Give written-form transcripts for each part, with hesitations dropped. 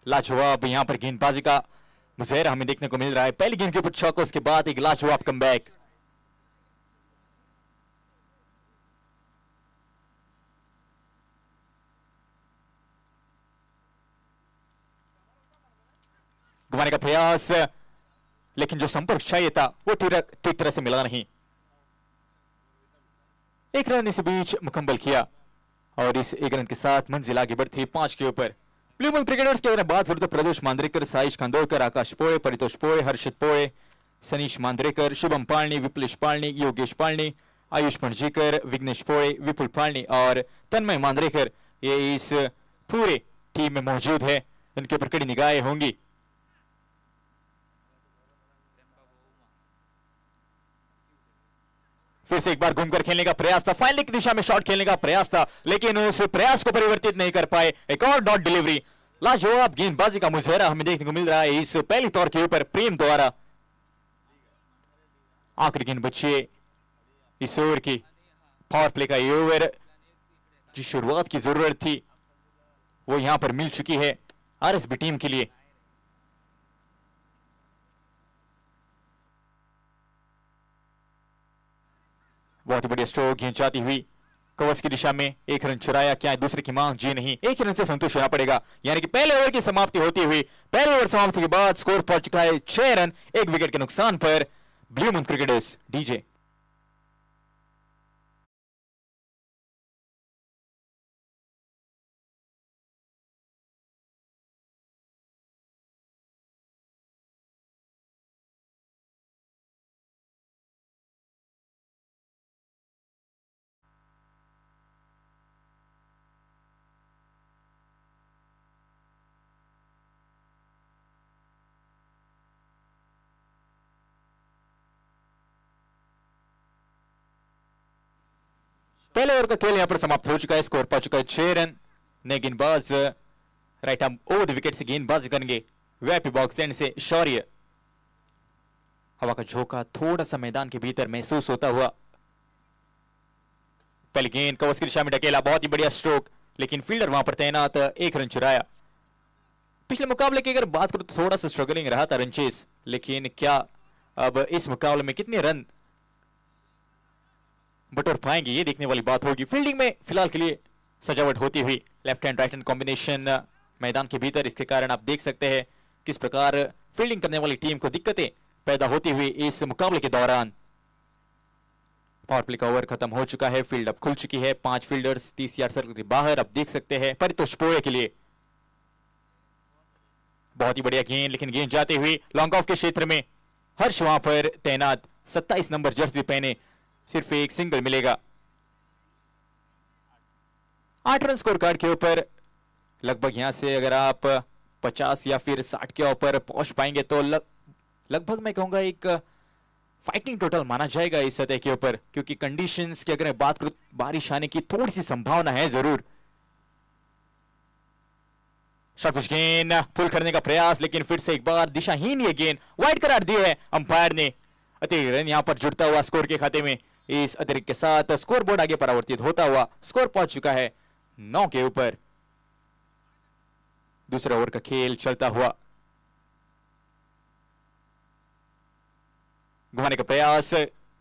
लाजवाब यहाँ पर गेंदबाजी का मुजाहरा हमें देखने को मिल रहा है। पहली गेंद के ऊपर चौका, उसके बाद एक लाजवाब कमबैक। घुमाने का प्रयास, लेकिन जो संपर्क चाहिए था वो ठीक तरह से मिला नहीं। एक रन इस बीच मुकम्मल किया और इस एक रन के साथ मंजिल आगे बढ़ती है 5 के ऊपर। ब्लू मून क्रिकेटर्स के बारे में बात करें तो प्रदोष मांद्रेकर, साइश खांदोलकर, आकाश पोळे, परितोष पोळे, हर्षित पोळे, सनीश मांद्रेकर, शुभम पालनी, विपुलेश पालनी, योगेश पालनी, आयुष पणजीकर, विघ्नेश पोळे, विपुल पालनी और तन्मय मांद्रेकर ये इस पूरे टीम में मौजूद है। इनके ऊपर कड़ी निगाहें होंगी। फिर से एक बार घूमकर खेलने का प्रयास था, फाइनल की दिशा में शॉट खेलने का प्रयास था, लेकिन उस प्रयास को परिवर्तित नहीं कर पाए। एक और डॉट डिलीवरी। लाजवाब गेंदबाजी का मुजाहरा हमें देखने को मिल रहा है इस पहली तौर के ऊपर प्रेम द्वारा। आखिरी गेंद बची इस ओवर की, पावर प्ले का ये ओवर की शुरुआत की जरूरत थी वो यहां पर मिल चुकी है आरएसबी टीम के लिए। बहुत ही बढ़िया स्ट्रोक, गेंद जाती हुई कवच की दिशा में, एक रन चुराया, क्या दूसरे की मांग जी नहीं, एक रन से संतुष्ट होना पड़ेगा। यानी कि पहले ओवर की समाप्ति होती हुई, पहले ओवर समाप्ति के बाद स्कोर पहुंच चुका है 6 रन, 1 विकेट के नुकसान पर ब्लू मून क्रिकेटर्स। डीजे पहले ओवर का खेल यहां पर समाप्त हो चुका है, स्कोर पहुंच चुका है 6 रन। नए गेंदबाज right arm over the wicket से गेंदबाजी करेंगे वीआईपी बॉक्स एंड से शौर्य। हवा का झोंका थोड़ा सा मैदान के भीतर महसूस होता हुआ। पहली गेंद कवच की दिशा में ढकेला, बहुत ही बढ़िया स्ट्रोक, लेकिन फील्डर वहां पर तैनात, एक रन चुराया। पिछले मुकाबले की अगर बात करूं तो थोड़ा सा स्ट्रगलिंग रहा था रनचेस, लेकिन क्या अब इस मुकाबले में कितने रन बटोर पाएंगे ये देखने वाली बात होगी। फील्डिंग में फिलहाल के लिए सजावट होती हुई, left hand right hand combination मैदान के भीतर, इसके कारण आप देख सकते हैं किस प्रकार फील्डिंग करने वाली टीम को दिक्कतें पैदा होती हुई इस मुकाबले के दौरान। पावर प्ले का ओवर खत्म हो चुका है, फील्ड अब खुल चुकी है, 5 फील्डर्स 30 यार्ड सर्कल के बाहर। अब देख सकते हैं परितोष पोळे के लिए बहुत ही बढ़िया गेंद, लेकिन गेंद जाते हुए लॉन्ग ऑफ के क्षेत्र में हर्ष वहां पर तैनात, 27 नंबर जर्सी पहने, सिर्फ एक सिंगल मिलेगा। 8 रन स्कोर कार्ड के ऊपर लगभग यहां से अगर आप 50 या फिर 60 के ऊपर पहुंच पाएंगे तो लगभग मैं कहूंगा एक फाइटिंग टोटल माना जाएगा इस सतह के ऊपर, क्योंकि कंडीशंस की अगर मैं बात करूं बारिश आने की थोड़ी सी संभावना है जरूर। शॉर्ट पिच गेंद, पुल करने का प्रयास, लेकिन फिर से एक बार दिशाहीन ये गेंद वाइड करार दी है अंपायर ने। अतिरिक्त रन यहां पर जुड़ता हुआ स्कोर के खाते में, इस अतिरिक्त के साथ स्कोर बोर्ड आगे परावर्तित होता हुआ स्कोर पहुंच चुका है 9 के ऊपर। दूसरे ओवर का खेल चलता हुआ, घुमाने का प्रयास,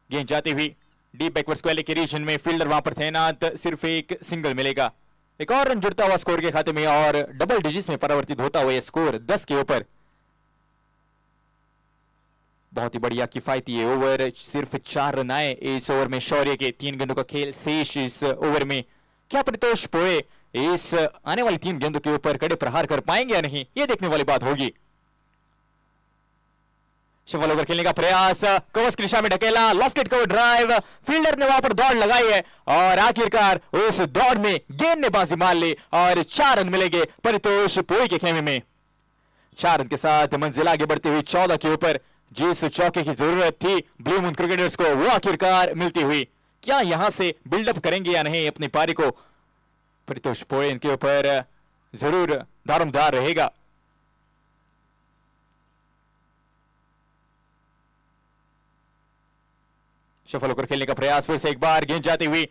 गेंद जाती हुई डीप बैकवर्ड स्क्वायर के रीजन में, फील्डर वहां पर तैनात, सिर्फ एक सिंगल मिलेगा। एक और रन जुड़ता हुआ स्कोर के खाते में और डबल डिजिट्स में परिवर्तित होता हुआ यह स्कोर 10 के ऊपर। बहुत ही बढ़िया किफायती ये ओवर, सिर्फ 4 रन आए इस ओवर में शौर्य के। 3 गेंदों का खेल शेष इस ओवर में। क्या परितोष पोळे इस आने वाली 3 गेंदों के ऊपर कड़े प्रहार कर पाएंगे या नहीं, ये देखने वाली बात होगी। शफल ओवर खेलने का प्रयास, कवच की दिशा में ढकेला, लॉफ्टेड कवर ड्राइव, फील्डर ने वहां पर दौड़ लगाई है और आखिरकार उस दौड़ में गेंद ने बाजी मार ली और 4 रन मिलेंगे परितोष पोळे के खेमे में। 4 रन के साथ मंजिल आगे बढ़ती हुई 14 के ऊपर। जिस चौके की जरूरत थी ब्लू मून क्रिकेटर्स को वो आखिरकार मिलती हुई। क्या यहां से बिल्डअप करेंगे या नहीं अपनी पारी को, परितोष पोळे इनके ऊपर जरूर दारोमदार रहेगा। शफल होकर खेलने का प्रयास, फिर से एक बार गेंद जाती हुई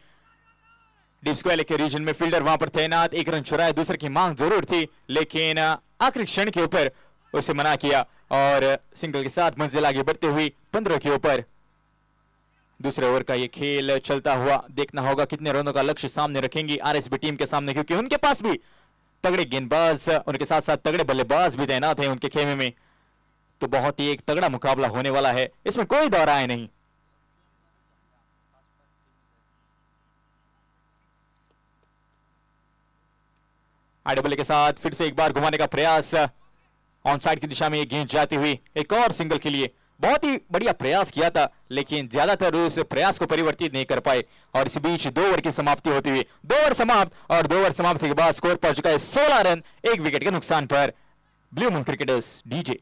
डीप स्क्वायर के रीजन में फील्डर वहां पर तैनात, एक रन चुराया, दूसरे की मांग जरूर थी लेकिन आखिरी क्षण के ऊपर उसे मना किया और सिंगल के साथ मंजिल आगे बढ़ते हुई 15 के ऊपर। दूसरे ओवर का ये खेल चलता हुआ देखना होगा कितने रनों का लक्ष्य सामने रखेंगी आरएसबी टीम के सामने, क्योंकि उनके पास भी तगड़े गेंदबाज, उनके साथ साथ तगड़े बल्लेबाज भी तैनात हैं उनके खेमे में। तो बहुत ही एक तगड़ा मुकाबला होने वाला है, इसमें कोई दो राय नहीं। आड़े बल्ले के साथ फिर से एक बार घुमाने का प्रयास, ऑन साइड की दिशा में ये गेंद जाती हुई एक और सिंगल के लिए। बहुत ही बढ़िया प्रयास किया था लेकिन ज्यादातर उस प्रयास को परिवर्तित नहीं कर पाए और इस बीच 2 ओवर की समाप्ति होती हुई 2 ओवर समाप्त, और 2 ओवर समाप्ति के बाद स्कोर पहुंच चुका है 16 रन 1 विकेट के नुकसान पर। Blue moon cricketers DJ.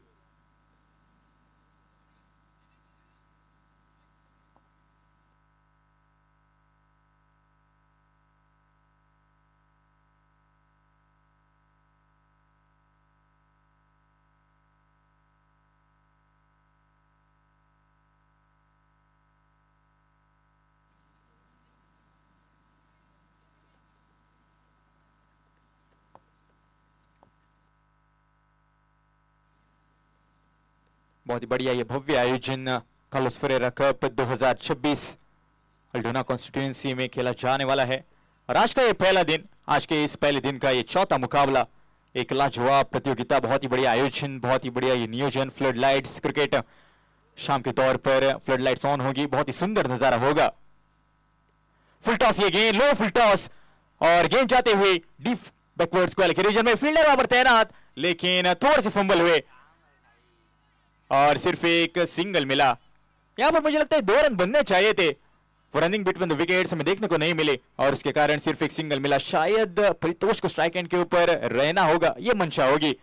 बहुत ही बढ़िया ये भव्य आयोजन Carlos Ferreira cup 2026 Altona constituency में खेला जाने वाला है और आज का ये पहला दिन, आज के इस पहले दिन का ये चौथा मुकाबला, एक लाजवाब प्रतियोगिता, बहुत ही बढ़िया आयोजन, बहुत ही बढ़िया ये नियोजन, फ्लड लाइट्स क्रिकेट, शाम के तौर पर फ्लड लाइट्स ऑन होगी, बहुत ही सुंदर नजारा होगा। फुल टॉस ये गेंद, लो फुल टॉस और गेंद जाते हुए डीप बैकवर्ड स्क्वायर के रीजन में, फील्डर वहां पर तैनात लेकिन थोड़े से फंबल हुए और सिर्फ एक सिंगल मिला। यहां पर मुझे लगता है 2 रन बनने चाहिए थे, रनिंग बिटवीन द विकेट्स हमें देखने को नहीं मिले और उसके कारण सिर्फ एक सिंगल मिला। शायद परितोष को स्ट्राइक एंड के ऊपर रहना होगा, ये मंशा होगी,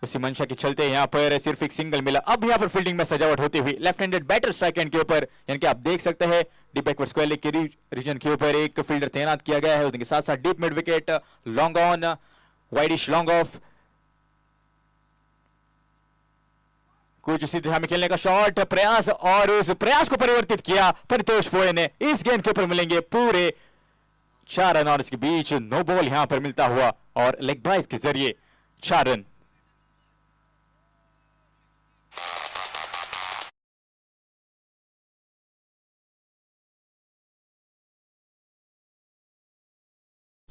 उसी मंशा के चलते यहां पर सिर्फ एक सिंगल मिला। अब यहां पर फील्डिंग में सजावट होती हुई left handed batter strike end के ऊपर, यानी कि आप देख सकते हैं डीप बैकवर्ड स्क्वायर के रीजन के ऊपर एक फील्डर तैनात किया गया है, उनके साथ साथ deep mid wicket, long on, widish long off, कुछ उसी दिशा में खेलने का शॉट प्रयास और उस प्रयास को परिवर्तित किया परितोष पोए ने। इस गेंद के ऊपर मिलेंगे पूरे 4 रन और इसके बीच नो बॉल यहां पर मिलता हुआ और लेग बाइज के जरिए 4 रन।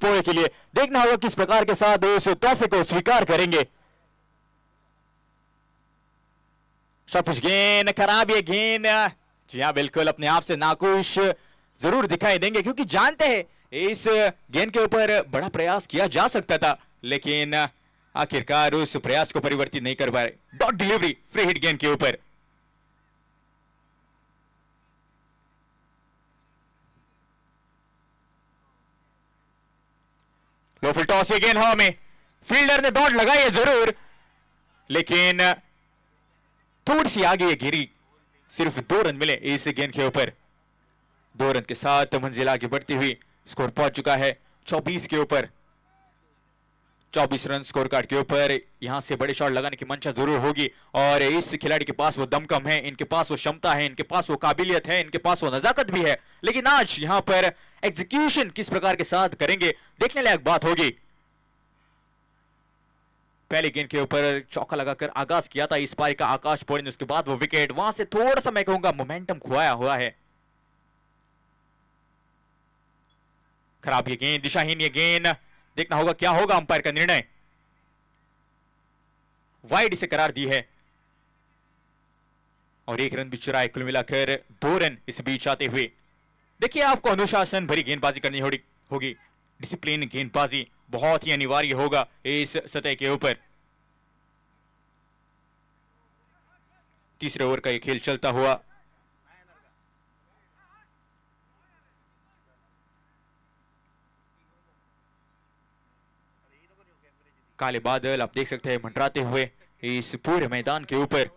पोए के लिए देखना होगा किस प्रकार के साथ उस तोहफे को स्वीकार करेंगे। शॉर्ट गेंद, खराब ये गेंद, जी हाँ बिल्कुल अपने आप से नाखुश जरूर दिखाई देंगे क्योंकि जानते हैं इस गेंद के ऊपर बड़ा प्रयास किया जा सकता था लेकिन आखिरकार उस प्रयास को परिवर्तित नहीं कर पाए। डॉट डिलीवरी फ्री हिट गेंद के ऊपर। लो फुल टॉस ये गेंद हवा में, फील्डर ने दौड़ लगाई है जरूर लेकिन थोड़ी सी आगे ये गिरी, सिर्फ 2 रन मिले इस गेंद के ऊपर। 2 रन के साथ मंजिल आगे बढ़ती हुई स्कोर पहुंच चुका है 24 के ऊपर। 24 रन स्कोर कार्ड के ऊपर। यहां से बड़े शॉट लगाने की मंशा जरूर होगी और इस खिलाड़ी के पास वो दमकम है, इनके पास वो क्षमता है, इनके पास वो काबिलियत है, इनके पास वो नजाकत भी है, लेकिन आज यहां पर एग्जीक्यूशन किस प्रकार के साथ करेंगे देखने लायक बात होगी। पहले गेंद के ऊपर चौका लगाकर आगाज किया था इस पारी का आकाश पौड़ी ने, उसके बाद वो विकेट, वहां से थोड़ा सा मैं कहूंगा मोमेंटम खोया हुआ है। खराब ये गेंद, दिशाहीन ये गेंद, देखना होगा क्या होगा अंपायर का निर्णय। वाइड इसे करार दी है और 1 रन भी चुराए, कुल मिलाकर 2 रन इस बीच आते हुए। देखिए आपको अनुशासन भरी गेंदबाजी करनी होगी, डिसिप्लिन गेंदबाजी बहुत ही अनिवार्य होगा इस सतह के ऊपर। तीसरे ओवर का ये खेल चलता हुआ काले बादल आप देख सकते हैं मंडराते हुए इस पूरे मैदान के ऊपर।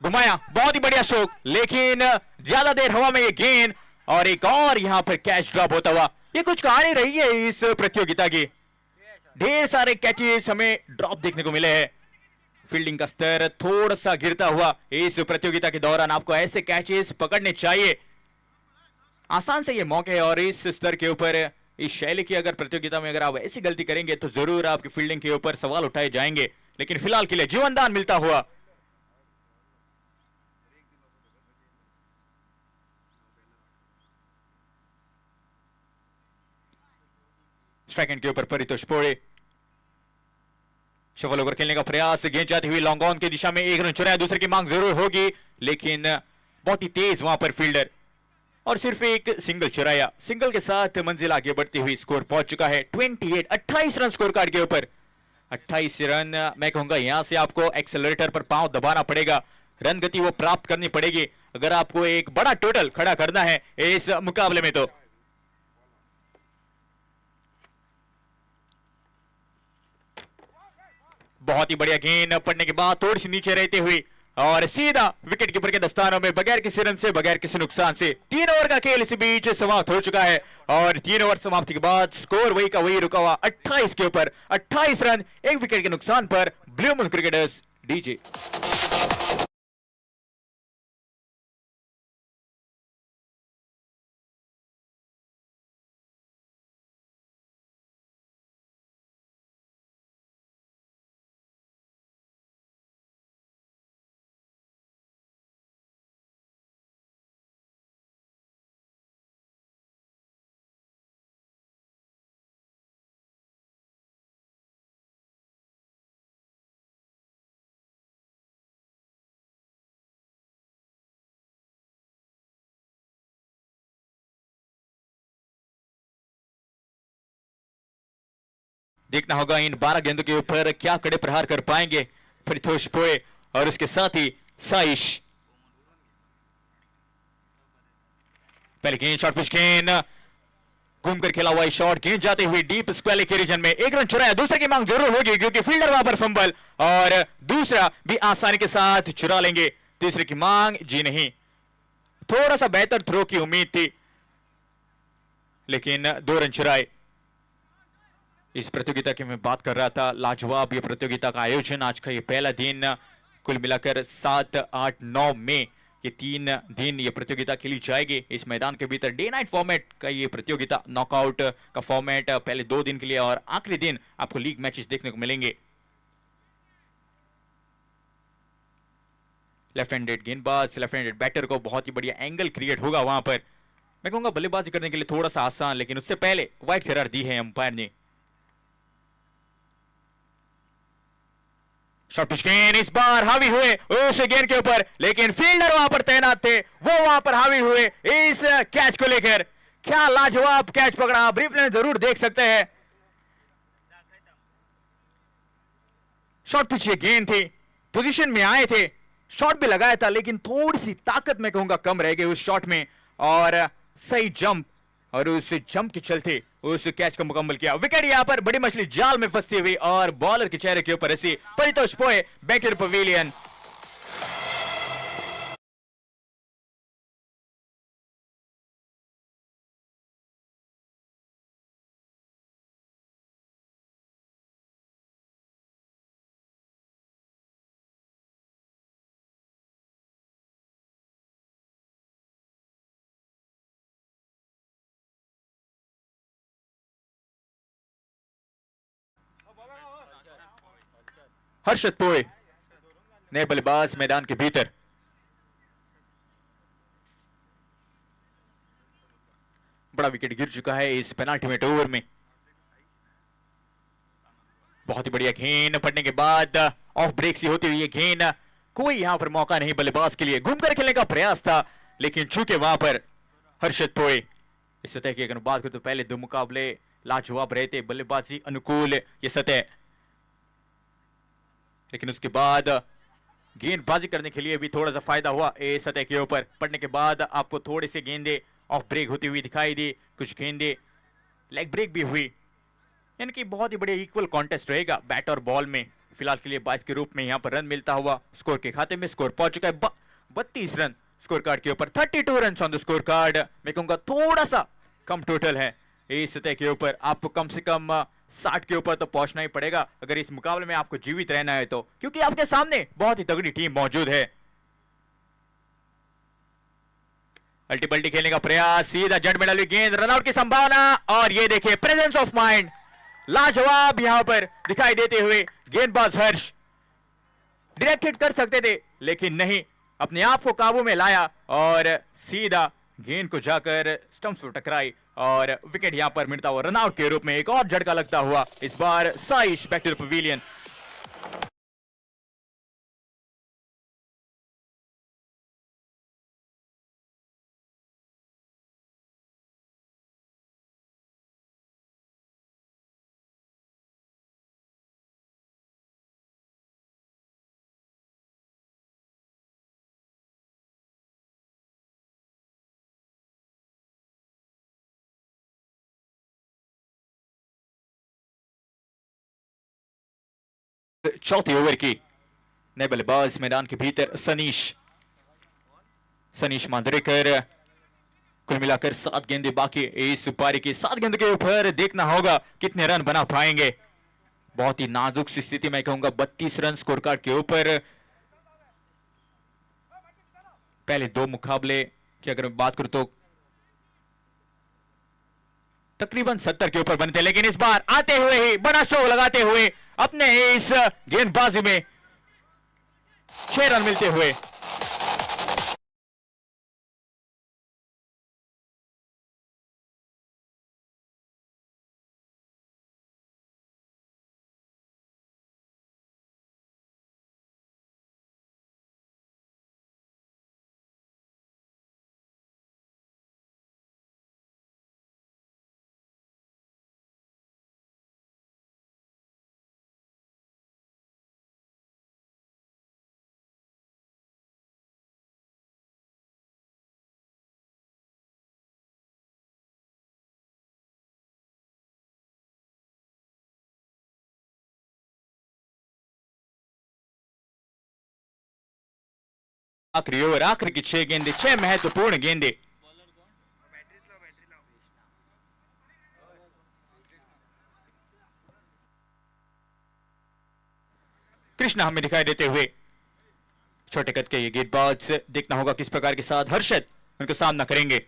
घुमाया, बहुत ही बढ़िया स्ट्रोक, लेकिन ज्यादा देर हवा में ये गेंद और एक और यहां पर कैच ड्रॉप होता हुआ ये कुछ कहानी रही है इस प्रतियोगिता की। ढेर सारे कैचेस हमें ड्रॉप देखने को मिले हैं। फील्डिंग का स्तर थोड़ा सा गिरता हुआ इस प्रतियोगिता के दौरान आपको ऐसे कैचेस पकड़ने चाहिए। आसान से ये मौके और इस स्तर के ऊपर इस शैली की अगर प्रतियोगिता में अगर आप ऐसी गलती करेंगे तो जरूर आपकी फील्डिंग के ऊपर सवाल उठाए जाएंगे। लेकिन फिलहाल के लिए जीवनदान मिलता हुआ स्ट्राइक एंड के ऊपर परितोष पोड़े शफल ओवर खेलने का प्रयास, गेंद जाती हुई लॉन्ग ऑन की दिशा में, एक रन चुराया, दूसरे की मांग जरूर होगी लेकिन बहुत ही तेज वहां पर फील्डर और सिर्फ एक सिंगल चुराया। सिंगल के साथ मंजिल आगे बढ़ती हुई स्कोर पहुंच चुका है 28 रन स्कोर कार्ड के ऊपर। 28 रन मैं कहूंगा यहां से आपको एक्सेलरेटर पर पांव दबाना पड़ेगा, रन गति वो प्राप्त करनी पड़ेगी अगर आपको एक बड़ा टोटल खड़ा करना है इस मुकाबले में। तो बहुत ही बढ़िया गेंद पड़ने के बाद थोड़ी सी नीचे रहते हुए और सीधा विकेट कीपर के दस्तानों में बगैर किसी रन से, बगैर किसी नुकसान से 3 ओवर का खेल इसी बीच समाप्त हो चुका है और 3 ओवर समाप्ति के बाद स्कोर वही का वही रुका हुआ 28 के ऊपर। 28 रन एक विकेट के नुकसान पर ब्लू मून क्रिकेटर्स डीजे। देखना होगा इन 12 गेंदों के ऊपर क्या कड़े प्रहार कर पाएंगे परितोष पोए और उसके साथ ही साइश। पहले गेंद शॉर्ट पिच गेंद घूमकर खेला हुआ शॉट, गेंद जाते हुए डीप स्क्वेयर के रीजन में, एक रन चुराया, दूसरे की मांग जरूर होगी क्योंकि फील्डर वहां पर फंबल और दूसरा भी आसानी के साथ चुरा लेंगे। तीसरे की मांग जी नहीं, थोड़ा सा बेहतर थ्रो की उम्मीद थी लेकिन 2 रन चुराए। इस प्रतियोगिता की मैं बात कर रहा था, लाजवाब ये प्रतियोगिता का आयोजन, आज का ये पहला दिन, कुल मिलाकर 7, 8, 9 मई ये 3 दिन ये प्रतियोगिता खेली जाएगी इस मैदान के भीतर। डे नाइट फॉर्मेट का ये प्रतियोगिता, नॉकआउट का फॉर्मेट पहले 2 दिन के लिए और आखिरी दिन आपको लीग मैचेस देखने को मिलेंगे। लेफ्ट हैंडेड गेंदबाज, लेफ्ट हैंडेड बैटर को बहुत ही बढ़िया एंगल क्रिएट होगा वहां पर। मैं कहूंगा बल्लेबाजी करने के लिए थोड़ा सा आसान, लेकिन उससे पहले वाइड करार दी है अंपायर ने। शॉर्ट पिच गेंद इस बार हावी हुए उस गेंद के ऊपर, लेकिन फील्डर वहां पर तैनात थे, वो वहां पर हावी हुए इस कैच को लेकर। क्या लाजवाब कैच पकड़ा, आप रिप्ले जरूर देख सकते हैं। शॉर्ट पिच ये गेंद थी, पोजीशन में आए थे, शॉट भी लगाया था लेकिन थोड़ी सी ताकत मैं कहूंगा कम रह गई उस शॉट में और सही जंप और उस जंप के चलते उस कैच को मुकम्मल किया। विकेट यहां पर बड़ी मछली जाल में फंसती हुई और बॉलर के चेहरे के ऊपर ऐसी परितोष पोए बैक टू पवेलियन। हर्षद पोए नए बल्लेबाज मैदान के भीतर। बड़ा विकेट गिर चुका है इस पेनाल्टी ओवर में। बहुत ही बढ़िया गेंद पड़ने के बाद ऑफ ब्रेक सी होती हुई ये गेंद, कोई यहां पर मौका नहीं बल्लेबाज के लिए, घूमकर खेलने का प्रयास था लेकिन चूंकि वहां पर हर्षद पोए इस सतह की अगर बात करें तो पहले 2 मुकाबले लाजवाब रहते, बल्लेबाजी अनुकूल ये सतह, लेकिन उसके बाद गेंदबाजी करने के लिए भी थोड़ा सा फायदा हुआ इस सतह के ऊपर। पड़ने के बाद आपको थोड़ी सी गेंदे ऑफ ब्रेक होती हुई दिखाई दी, कुछ गेंदे लेग ब्रेक भी हुई, यानी कि बहुत ही बढ़िया इक्वल कॉन्टेस्ट रहेगा बैट और बॉल में। फिलहाल के लिए 22 के रूप में यहां पर रन मिलता हुआ स्कोर के खाते में स्कोर पहुंच चुका है 32 रन स्कोर कार्ड के ऊपर, 32 run on the score card. मैं कहूंगा थोड़ा सा कम टोटल है इस सतह के ऊपर आपको कम से कम 60 के ऊपर तो पहुंचना ही पड़ेगा अगर इस मुकाबले में आपको जीवित रहना है तो, क्योंकि आपके सामने बहुत ही तगड़ी टीम मौजूद है। अल्टी पल्टी खेलने का प्रयास, सीधा जड़ में डाली गेंद, रनआउट की संभावना, और ये देखिए प्रेजेंस ऑफ माइंड लाजवाब यहां पर दिखाई देते हुए गेंदबाज हर्ष डायरेक्ट हिट कर सकते थे लेकिन नहीं, अपने आप को काबू में लाया और सीधा गेंद को जाकर स्टंप्स पर टकराई और विकेट यहां पर मिलता हुआ रनआउट के रूप में एक और झटका लगता हुआ इस बार Saish back to the pavilion. चौथे ओवर की नए बल्लेबाज मैदान के भीतर सनीश मांजरेकर। कुल मिलाकर 7 गेंदे बाकी इस पारी की 7 गेंद के ऊपर देखना होगा कितने रन बना पाएंगे। बहुत ही नाजुक सी स्थिति, मैं कहूंगा 32 रन स्कोर कार्ड के ऊपर। पहले 2 मुकाबले की अगर मैं बात करूं तो तकरीबन 70 के ऊपर बनते, लेकिन इस बार आते हुए ही बड़ा स्ट्रोक लगाते हुए अपने इस गेंदबाजी में 6 रन मिलते हुए आखिरी ओवर, आखिरी की 6 गेंदे, 6 महत्वपूर्ण गेंदे। कृष्णा हमें दिखाई देते हुए, छोटे कद के ये गेंदबाज, देखना होगा किस प्रकार के साथ हर्षद उनका सामना करेंगे।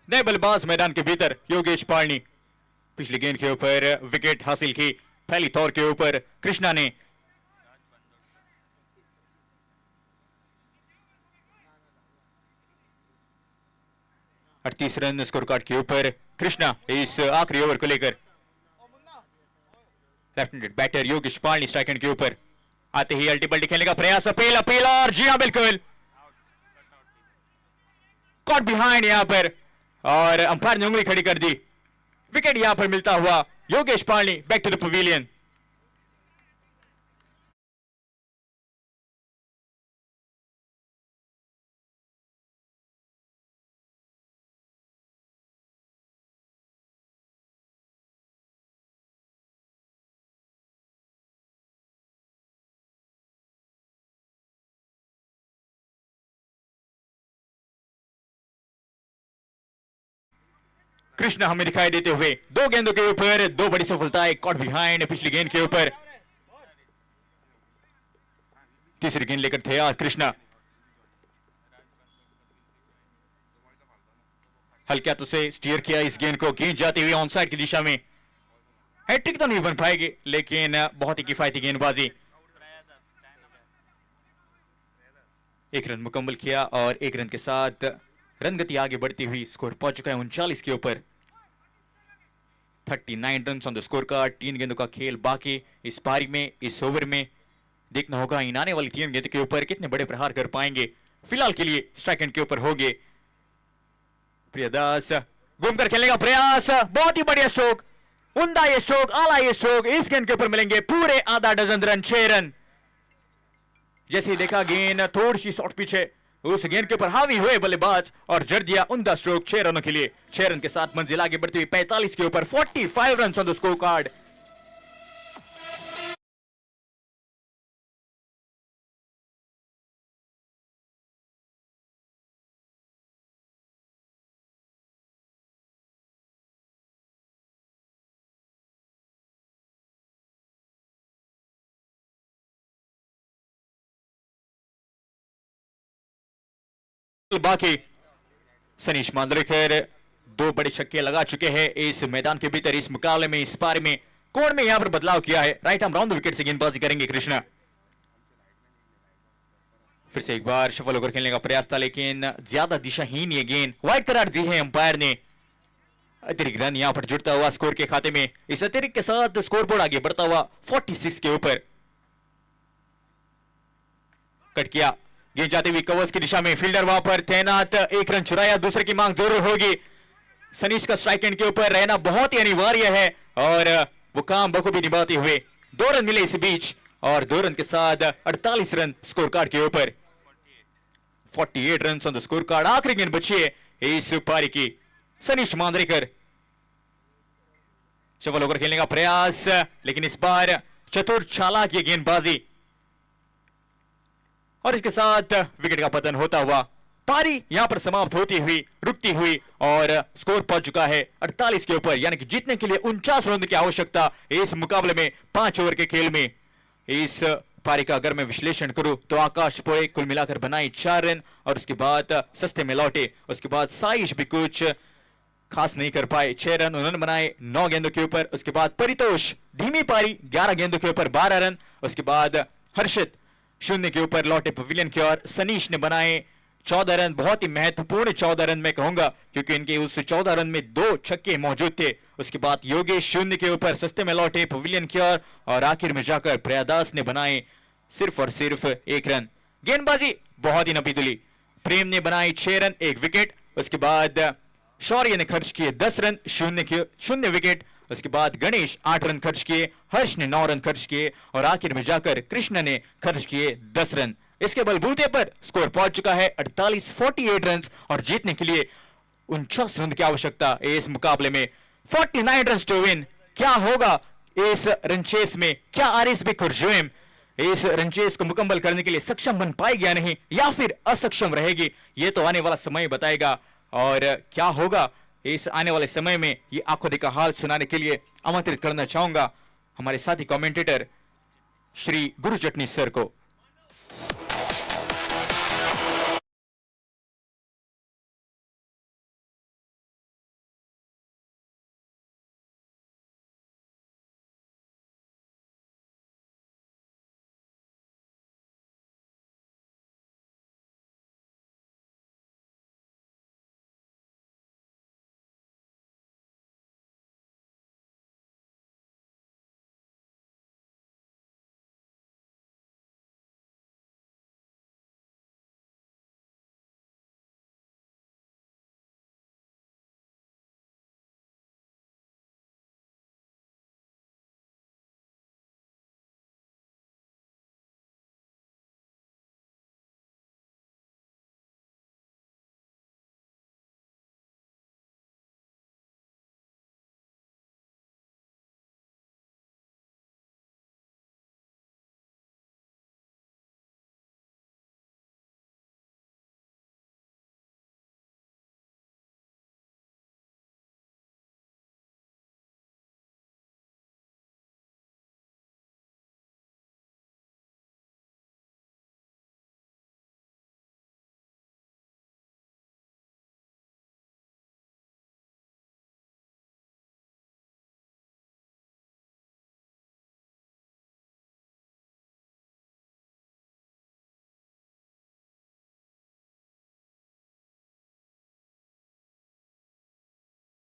नए बल्लेबाज मैदान के भीतर योगेश पालनी, पिछली गेंद के ऊपर विकेट हासिल की पहली तौर के ऊपर कृष्णा ने। अड़तीस रन स्कोर कार्ड के ऊपर कृष्णा इस आखिरी ओवर को लेकर। लेफ्ट हैंडेड बैटर योगेश पालनी स्ट्राइक एंड के ऊपर आते ही अल्टी पल्टी खेलने का प्रयास, अपील अपील, और जी हां बिल्कुल कॉट बिहाइंड यहां पर, और अंपायर ने उंगली खड़ी कर दी। विकेट यहां पर मिलता हुआ Yogesh Palani back to the pavilion. Krishna हमें दिखाई देते हुए दो गेंदों के ऊपर दो बड़ी सफलताएं, कॉट बिहाइंड पिछली गेंद के ऊपर। तीसरी गेंद लेकर तैयार कृष्णा, हल्का तो से स्टीयर किया इस गेंद को, गेंद जाती हुई ऑन साइड की दिशा में। हैट्रिक तो नहीं बन पाएगी लेकिन बहुत ही किफायती गेंदबाजी। एक रन मुकम्मल किया और एक रन के साथ रन गति आगे बढ़ती हुई स्कोर पहुंच चुका है 39 के ऊपर। 39 run on the score card. 3 गेंदों का खेल बाकी इस पारी में, इस ओवर में। देखना होगा इन आने वाली 3 गेंद के ऊपर कितने बड़े प्रहार कर पाएंगे। फिलहाल के लिए स्ट्राइक एंड के ऊपर होंगे प्रियदास। घूमकर खेलने का प्रयास, बहुत ही बढ़िया स्ट्रोक, उमदा ये स्ट्रोक, आला ये स्ट्रोक। इस गेंद के ऊपर मिलेंगे पूरे आधा डजन रन, 6 रन। जैसे ही देखा गेंद थोड़ी सी शॉर्ट पिच है, उस गेंद के ऊपर हावी हुए बल्लेबाज और जड़ दिया उमदा स्ट्रोक 6 रनों के लिए। 6 रन के साथ मंजिल आगे बढ़ती हुई 45 के ऊपर। 45 run on the score card. बाकी सनीश मांजरेकर दो बड़े छक्के लगा चुके हैं इस मैदान के भीतर, इस मुकाबले में, इस पारी में। कोण में यहां पर बदलाव किया है, right arm round the wicket से गेंदबाजी करेंगे कृष्णा। फिर से एक बार सफल होकर खेलने का प्रयास था लेकिन ज्यादा दिशाहीन ये गेंद, वाइड करार दी है अंपायर ने। अतिरिक्त रन यहां पर जुड़ता हुआ स्कोर के खाते में। इस अतिरिक्त के साथ स्कोरबोर्ड आगे बढ़ता हुआ 46 के ऊपर। कट किया, गेंद जाती हुई कवर्स की दिशा में, फील्डर वहां पर तैनात। एक रन चुराया, दूसरे की मांग जरूर होगी। सनीश का स्ट्राइक एंड के ऊपर रहना बहुत ही अनिवार्य है और वो काम बखूबी निभाते हुए 2 रन मिले इस बीच और 2 रन के साथ 48 रन स्कोर कार्ड के ऊपर। 48 run on the score card. आखिरी गेंद बची है इस पारी की। सनीश मांजरेकर सफल होकर खेलने का प्रयास लेकिन इस बार चतुर चालाक ये गेंदबाजी और इसके साथ विकेट का पतन होता हुआ पारी यहां पर समाप्त होती हुई, रुकती हुई और स्कोर पहुंच चुका है 48 के ऊपर। यानी कि जीतने के लिए 49 रन की आवश्यकता इस मुकाबले में 5 ओवर के खेल में। इस पारी का अगर मैं विश्लेषण करूं तो आकाश पोरे कुल मिलाकर बनाए 4 रन और उसके बाद सस्ते में लौटे। उसके बाद साइश भी कुछ खास नहीं कर पाए, 6 रन उन्होंने बनाए 9 गेंदों के ऊपर। उसके बाद परितोष धीमी पारी 11 गेंदों के ऊपर 12 रन। उसके बाद हर्षित 0 के ऊपर लौटे पवेलियन की ओर। सनीश ने बनाए 14 रन, बहुत ही महत्वपूर्ण 14 रन मैं कहूंगा क्योंकि इनके उस 14 रन में 2 छक्के मौजूद थे। उसके बाद योगेश 0 के ऊपर सस्ते में लौटे पवेलियन की ओर और आखिर में जाकर प्रियादास ने बनाए सिर्फ और सिर्फ 1 रन। गेंदबाजी बहुत ही नपीतुली। प्रेम ने बनाए 6 रन 1 विकेट। उसके बाद शौर्य ने खर्च किए 10 रन 0 विकेट। उसके बाद गणेश 8 रन खर्च किए, हर्ष ने 9 रन खर्च किए और आखिर में जाकर कृष्ण ने खर्च किए 10 रन। इसके बलबूते पर स्कोर पहुंच चुका है 48 रन और जीतने के लिए 49 रन की आवश्यकता इस मुकाबले में। 49 रन टू विन। क्या होगा इस रनचेस में? क्या आरएसबी खुरजुएम इस रनचेस को मुकम्मल करने के लिए सक्षम बन पाएगी या नहीं, या फिर असक्षम रहेगी? ये तो आने वाला समय बताएगा। और क्या होगा इस आने वाले समय में, ये आंखों देखा हाल सुनाने के लिए आमंत्रित करना चाहूंगा हमारे साथी कमेंटेटर श्री गुरु चटनी सर को।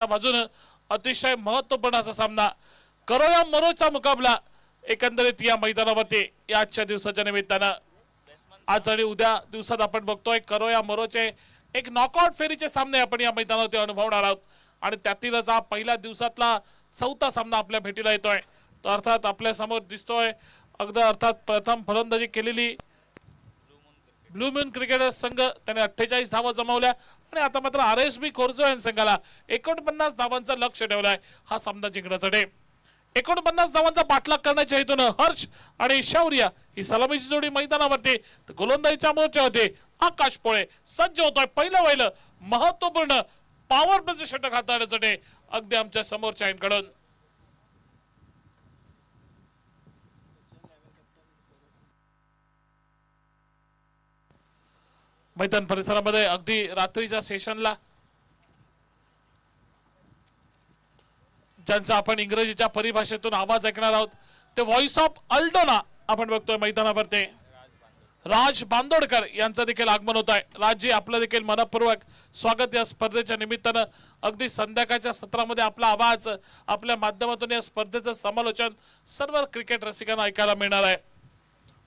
बाजूने अतिशय महत्त्वपूर्ण असा सामना करो या मरोचा मुकाबला एकंदरीत या मैदानावरती या आजच्या दिवसाच्या निमित्तानं आज आणि उद्या दिवसात आपण बघतोय करो या मरोचे एक नॉकआउट फेरीचे सामने आपण या मैदानावरती अनुभवणार आहोत आणि त्यातीलच हा पहिल्या दिवसातला चौथा सामना आपल्या भेटीला येतोय. तो अर्थात आपल्या समोर दिसतोय अगदी अर्थात प्रथम फलंदाजी केलेली ब्लू मून क्रिकेटर्स संघ त्याने 48 धावा जमवल्या आणि आता मात्र RSB कोर्झो संघाला 49 धावांचं लक्ष ठेवलंय हा सामना जिंकण्यासाठी. 49 धावांचा पाठलाग करण्याच्या हेतून हर्ष आणि शौर्य ही सलामीची जोडी मैदानावरती गोलंदाजीच्या मोर्चावरती आकाश पोळे सज्ज होतोय. पहिलं महत्वपूर्ण पॉवर प्लेचं षटक हाताळण्यासाठी अगदी आमच्या समोरच्या कडून मैदान परिसरामध्ये अगदी रात्रीच्या सेशनला ज्यांचा आपण इंग्रजीच्या परिभाषेतून आवाज ऐकणार आहोत ते व्हॉइस ऑफ अल्डोना आपण बघतोय मैदानावरती राज बांदोडकर यांचं देखील आगमन होत आहे. राजजी आपलं देखील मनपूर्वक स्वागत या स्पर्धेच्या निमित्तानं. अगदी संध्याकाळच्या सत्रामध्ये आपला आवाज आपल्या माध्यमातून या स्पर्धेचं समालोचन सर्व क्रिकेट रसिकांना ऐकायला मिळणार आहे.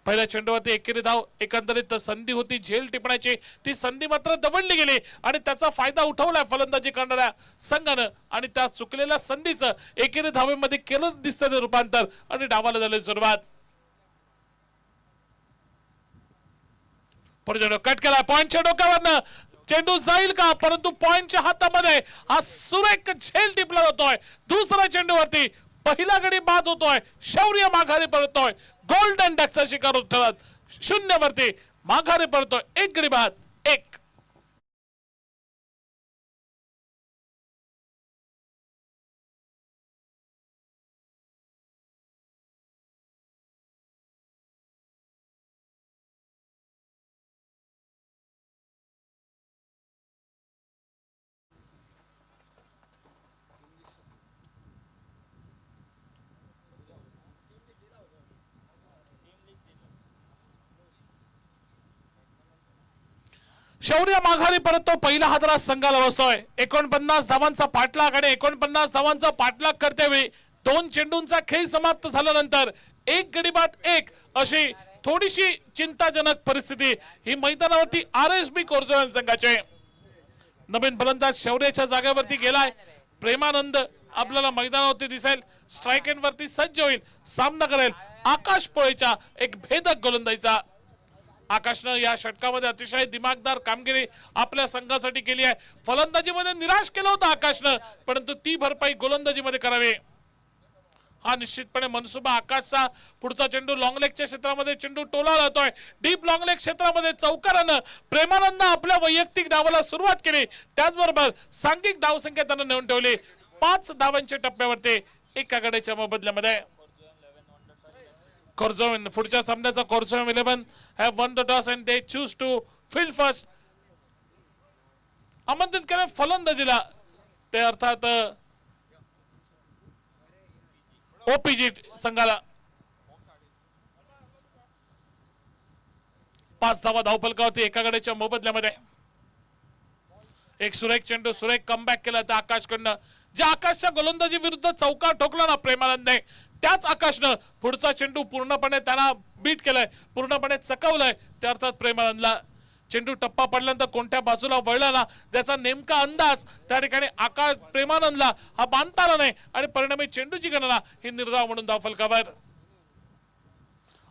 पहिल्या चेंडूवरती एकेरी धाव एकंदरीत संधी होती झेल टिपण्याची ती संधी मात्र दवडली गेली आणि त्याचा फायदा उठवलाय फलंदाजी करणाऱ्या संघानं आणि त्या चुकलेल्या संधीचं एकेरी धावेमध्ये केलं दिसतं रूपांतर आणि डावाला झाली सुरुवात. कट केला पॉइंटच्या डोक्यावरनं चेंडू जाईल का परंतु पॉइंटच्या हातामध्ये हा सुरेख झेल टिपला जातोय. दुसऱ्या चेंडूवरती पहिला गडी बाद होतोय. शौर्य माघारी परतोय. गोल्डन डकचा शिकार उठवत 0 वरती माघारी परतोय. 1 गडी बाद 1. शौर्य माघारी परततो. पहिला हादरा संघाला बसतोय. 49 धावांचा पाठलाग आणि 49 धावांचा पाठलाग करतेवेळी 2 चेंडूंचा खेळ समाप्त झाल्यानंतर 1 गडी बाद 1 अशी थोडीशी चिंताजनक परिस्थिती ही मैदानावरती RSB कोर्झो संघाचे. नवीन फलंदाज शौर्याच्या जागेवरती गेलाय. प्रेमानंद आपल्याला मैदानावरती दिसेल. स्ट्राइक एंड वरती सज्ज होईल. सामना करेल आकाश पोळेच्या एक भेदक गोलंदाजीचा. आकाशनं या षटकामध्ये अतिशय दिमागदार कामगिरी आपल्या संघासाठी केली आहे. फलंदाजीमध्ये निराश केलं होतं आकाशनं परंतु ती भरपाई गोलंदाजीमध्ये करावी हा निश्चितपणे मनसुबा आकाशचा. पुढचा चेंडू लॉंग लेगच्या क्षेत्रामध्ये चेंडू टोला जातोय. डीप लॉंग लेग क्षेत्रामध्ये चौकारानं प्रेमानंद आपल्या वैयक्तिक डावाला सुरुवात केली. त्याचबरोबर सांघिक धावसंख्या त्यानं नेऊन ठेवली 5 धावांच्या टप्प्यावरती एका गड्याच्या मोबदल्यामध्ये. कोर्झो पुढच्या सामन्याचा कोर्झो 11 have won the toss and they choose to field first. आमंत्रित केले फलंदाजीला ते अर्थात OPG संघाला. 5 धावा धावफलकावरती एका गड्याच्या मोबदल्यामध्ये. एक सुरेख चेंडू सुरेख कमबॅक केला त्या आकाशकडनं. ज्या आकाशच्या गोलंदाजी विरुद्ध चौकार ठोकला ना प्रेमानंदने त्याच आकाशनं पुढचा चेंडू पूर्णपणे त्यांना बीट केलाय पूर्णपणे चकवलाय. त्या अर्थात प्रेमानंदला चेंडू टप्पा पडल्यानंतर कोणत्या बाजूला वळला ना त्याचा नेमका अंदाज त्या ठिकाणी आकाश प्रेमानंदला हा बांधता आला नाही आणि चेंडूची गणना ही निर्धाव म्हणून धावफलकावर.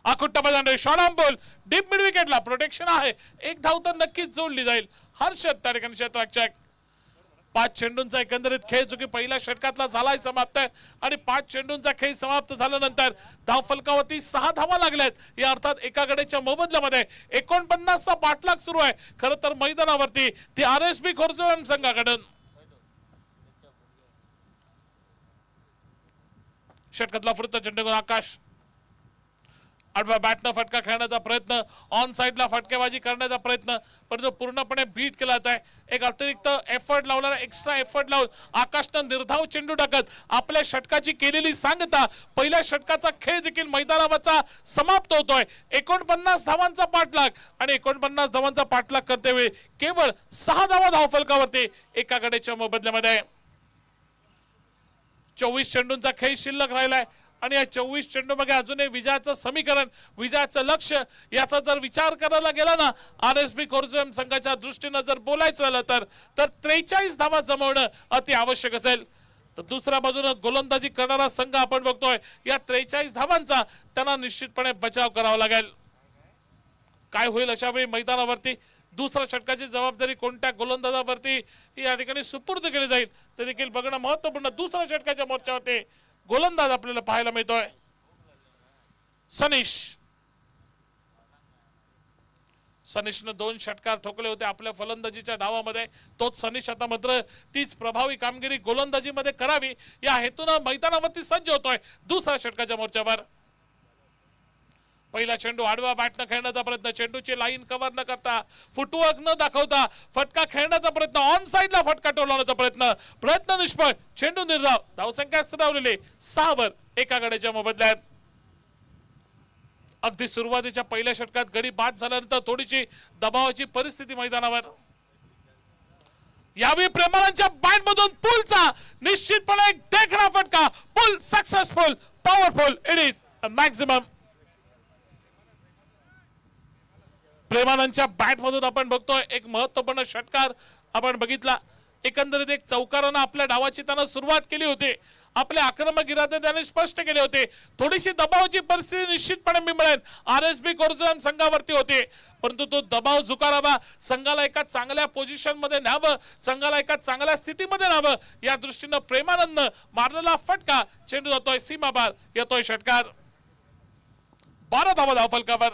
आकुट्टा short arm ball deep mid विकेटला प्रोटेक्शन आहे. 1 धाव तर नक्कीच जोडली जाईल. हर्षद त्या ठिकाणी क्षेत्ररक्षक. 5 चेंडूंचा एकंदरीत खेळ जो की पहिल्या षटकातला झालाय समाप्त आणि 5 चेंडूंचा खेळ समाप्त झाल्यानंतर धावफलकावरती 6 धावा लागल्यात. या अर्थात एका गड्याच्या मोबदल्यामध्ये 49 चा पाठलाग सुरू आहे. खरं तर मैदानावरती ती RSB कोर्झो संघाकडून. षटकातला पुढचा चेंडू आकाश आडव्या बॅटनं फटका खेळण्याचा प्रयत्न ऑन साइडला फटकेबाजी करण्याचा प्रयत्न परंतु पूर्णपणे बीट केला जात आहे. एक अतिरिक्त एफर्ट लावणारा एक्स्ट्रा एफर्ट लावून आकाशनं निर्धाव चेंडू टाकत आपल्या षटकाची केलेली सांगता पहिल्या षटकाचा खेळ देखील मैदानावरचा समाप्त होतोय. 49 धावांचा पाठलाग आणि 49 धावांचा पाठलाग करतेवेळी केवळ 6 धावा धावफलकावरती एका गड्याच्या मोबदल्यामध्ये. 24 चेंडूंचा खेळ शिल्लक राहिलाय आणि या 24 चेंडू मध्ये अजूनही विजयाचं समीकरण, विजयाचं लक्ष याचा जर विचार करायला गेला ना, आरएसबी कोर्झम संघाच्या दृष्टीनं जर बोलायचं झालं तर 43 धावा जमवणं अति आवश्यक असेल. तर दुसऱ्या बाजूने गोलंदाजी करणारा संघ आपण बघतोय, या 43 धावांचा त्यांना निश्चितपणे बचाव करावा लागेल. काय होईल अशा वेळी मैदानावरती दुसऱ्या षटकाची जबाबदारी कोणत्या गोलंदाजावरती या ठिकाणी सुपूर्द केली जाईल ते देखील बघणं महत्वपूर्ण. दुसऱ्या षटकाच्या मोर्चावरती गोलंदाज आपल्याला पाहायला मिळतोय सनीशनं 2 षटकार ठोकले होते आपल्या फलंदाजीच्या डावामध्ये. तोच सनीश आता मात्र तीच प्रभावी कामगिरी गोलंदाजीमध्ये करावी या हेतून मैदानावरती सज्ज होतोय दुसऱ्या षटकाच्या मोर्चावर. पहिला चेंडू आडवा बॅटनं खेळण्याचा प्रयत्न, चेंडूची लाईन कव्हर न करता, फुटवर्क न दाखवता फटका खेळण्याचा प्रयत्न, ऑन साइडला फटका टोलवण्याचा प्रयत्न निष्फळ. चेंडू निर्धाव, धावसंख्या स्थिरावलेली 6 वर एका गड्याच्या मोबदल्यात. अगदी सुरुवातीच्या पहिल्या षटकात गडी बाद झाल्यानंतर थोडीशी दबावाची परिस्थिती मैदानावर. यावेळी प्रेमानंदच्या बॅट मधून पुलचा निश्चितपणे एक देखणा फटका. Pull successful, powerful, it is a maximum. प्रेमानंदच्या बॅट मधून आपण बघतोय एक महत्वपूर्ण षटकार आपण बघितला. एकंदरीत एक चौकारानं आपल्या डावाची त्यानं सुरुवात केली होती, आपले आक्रमक इरादे त्याने स्पष्ट केले होते. थोडीशी दबावाची परिस्थिती निश्चितपणे मिळेल आरएसबी कोर्झम संघावरती होते, परंतु तो दबाव झुकारावा, संघाला एका चांगल्या पोझिशन मध्ये न्यावं, संघाला एका चांगल्या स्थितीमध्ये न्यावं या दृष्टीनं प्रेमानंदनं मारलेला फटका. चेंडू जातोय सीमापार, येतोय षटकार. 12 धावा धावफलकावर.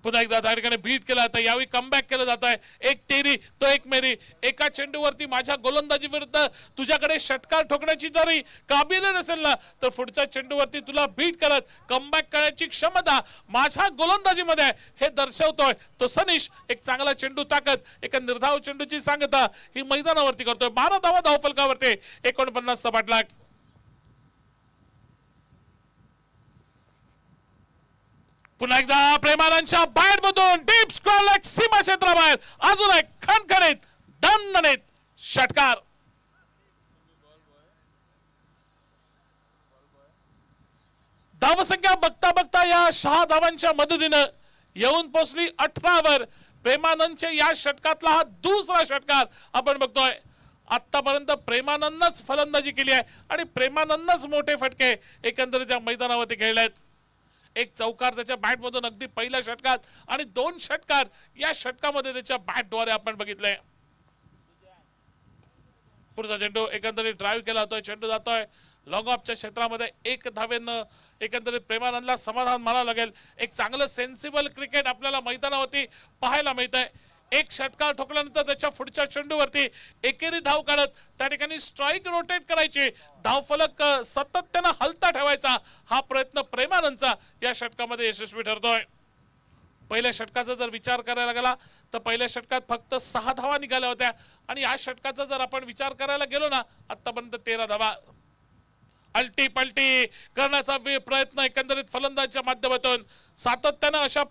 पुन्हा एकदा त्या ठिकाणी बीट केला जातं, यावेळी कमबॅक केलं जात आहे. एक तेरी तो एक मेरी. एका चेंडूवरती माझ्या गोलंदाजी विरुद्ध तुझ्याकडे षटकार ठोकण्याची जरी काबिलियत असेल ना, तर पुढच्या चेंडूवरती तुला बीट करत कमबॅक करण्याची क्षमता माझ्या गोलंदाजीमध्ये हे दर्शवतोय तो सनीश. एक चांगला चेंडू ताकद, एका निर्धाव चेंडूची सांगता ही मैदानावरती करतोय. 12 धावा धावफलकावरती 49 पाठलाग. पुन्हा एकदा प्रेमानंदच्या बॅट मधून डीप स्क्वेअर लेग सीमा क्षेत्राबाहेर अजून एक खणखणीत दणदणीत षटकार. धावसंख्या बघता बघता या 6 धावांच्या मदतीनं येऊन पोहोचली 18 वर. प्रेमानंदचे या षटकातला हा दुसरा षटकार आपण बघतोय. आतापर्यंत प्रेमानंदच फलंदाजी केली आहे आणि प्रेमानंदच मोठे फटके एकंदरीत या मैदानावरती खेळले आहेत. एक चौकार त्याच्या बॅट मधून अगदी पहिल्या षटकात आणि 2 षटकार या षटकामध्ये त्याच्या बॅटद्वारे आपण बघितले. पुढचा चेंडू एकंदरीत ड्राईव्ह केला होता, चेंडू जातोय लॉंग ऑफच्या क्षेत्रामध्ये. 1 धावेनं एकंदरीत प्रेमानंदला समाधान मानावं लागेल. एक चांगलं सेन्सिबल क्रिकेट आपल्याला मैदानावरती पाहायला मिळतंय. एक षटकार ठोकल्यानंतर त्याच्या पुढच्या चेंडूवरती एकेरी धाव काढत त्या ठिकाणी स्ट्राईक रोटेट करायची, धावफलक सातत्यानं हलता ठेवायचा हा प्रयत्न प्रेमानंदचा या षटकामध्ये यशस्वी ठरतोय. पहिल्या षटकाचा जर विचार करायला गेला तर पहिल्या षटकात फक्त 6 धावा निघाल्या होत्या आणि या षटकाचा जर आपण विचार करायला गेलो ना, आतापर्यंत 13 धावा. अलटी पलटी करण्याचा प्रयत्न एकंदरीत फलंदाजच्या माध्यमातून सातत्यानं अशा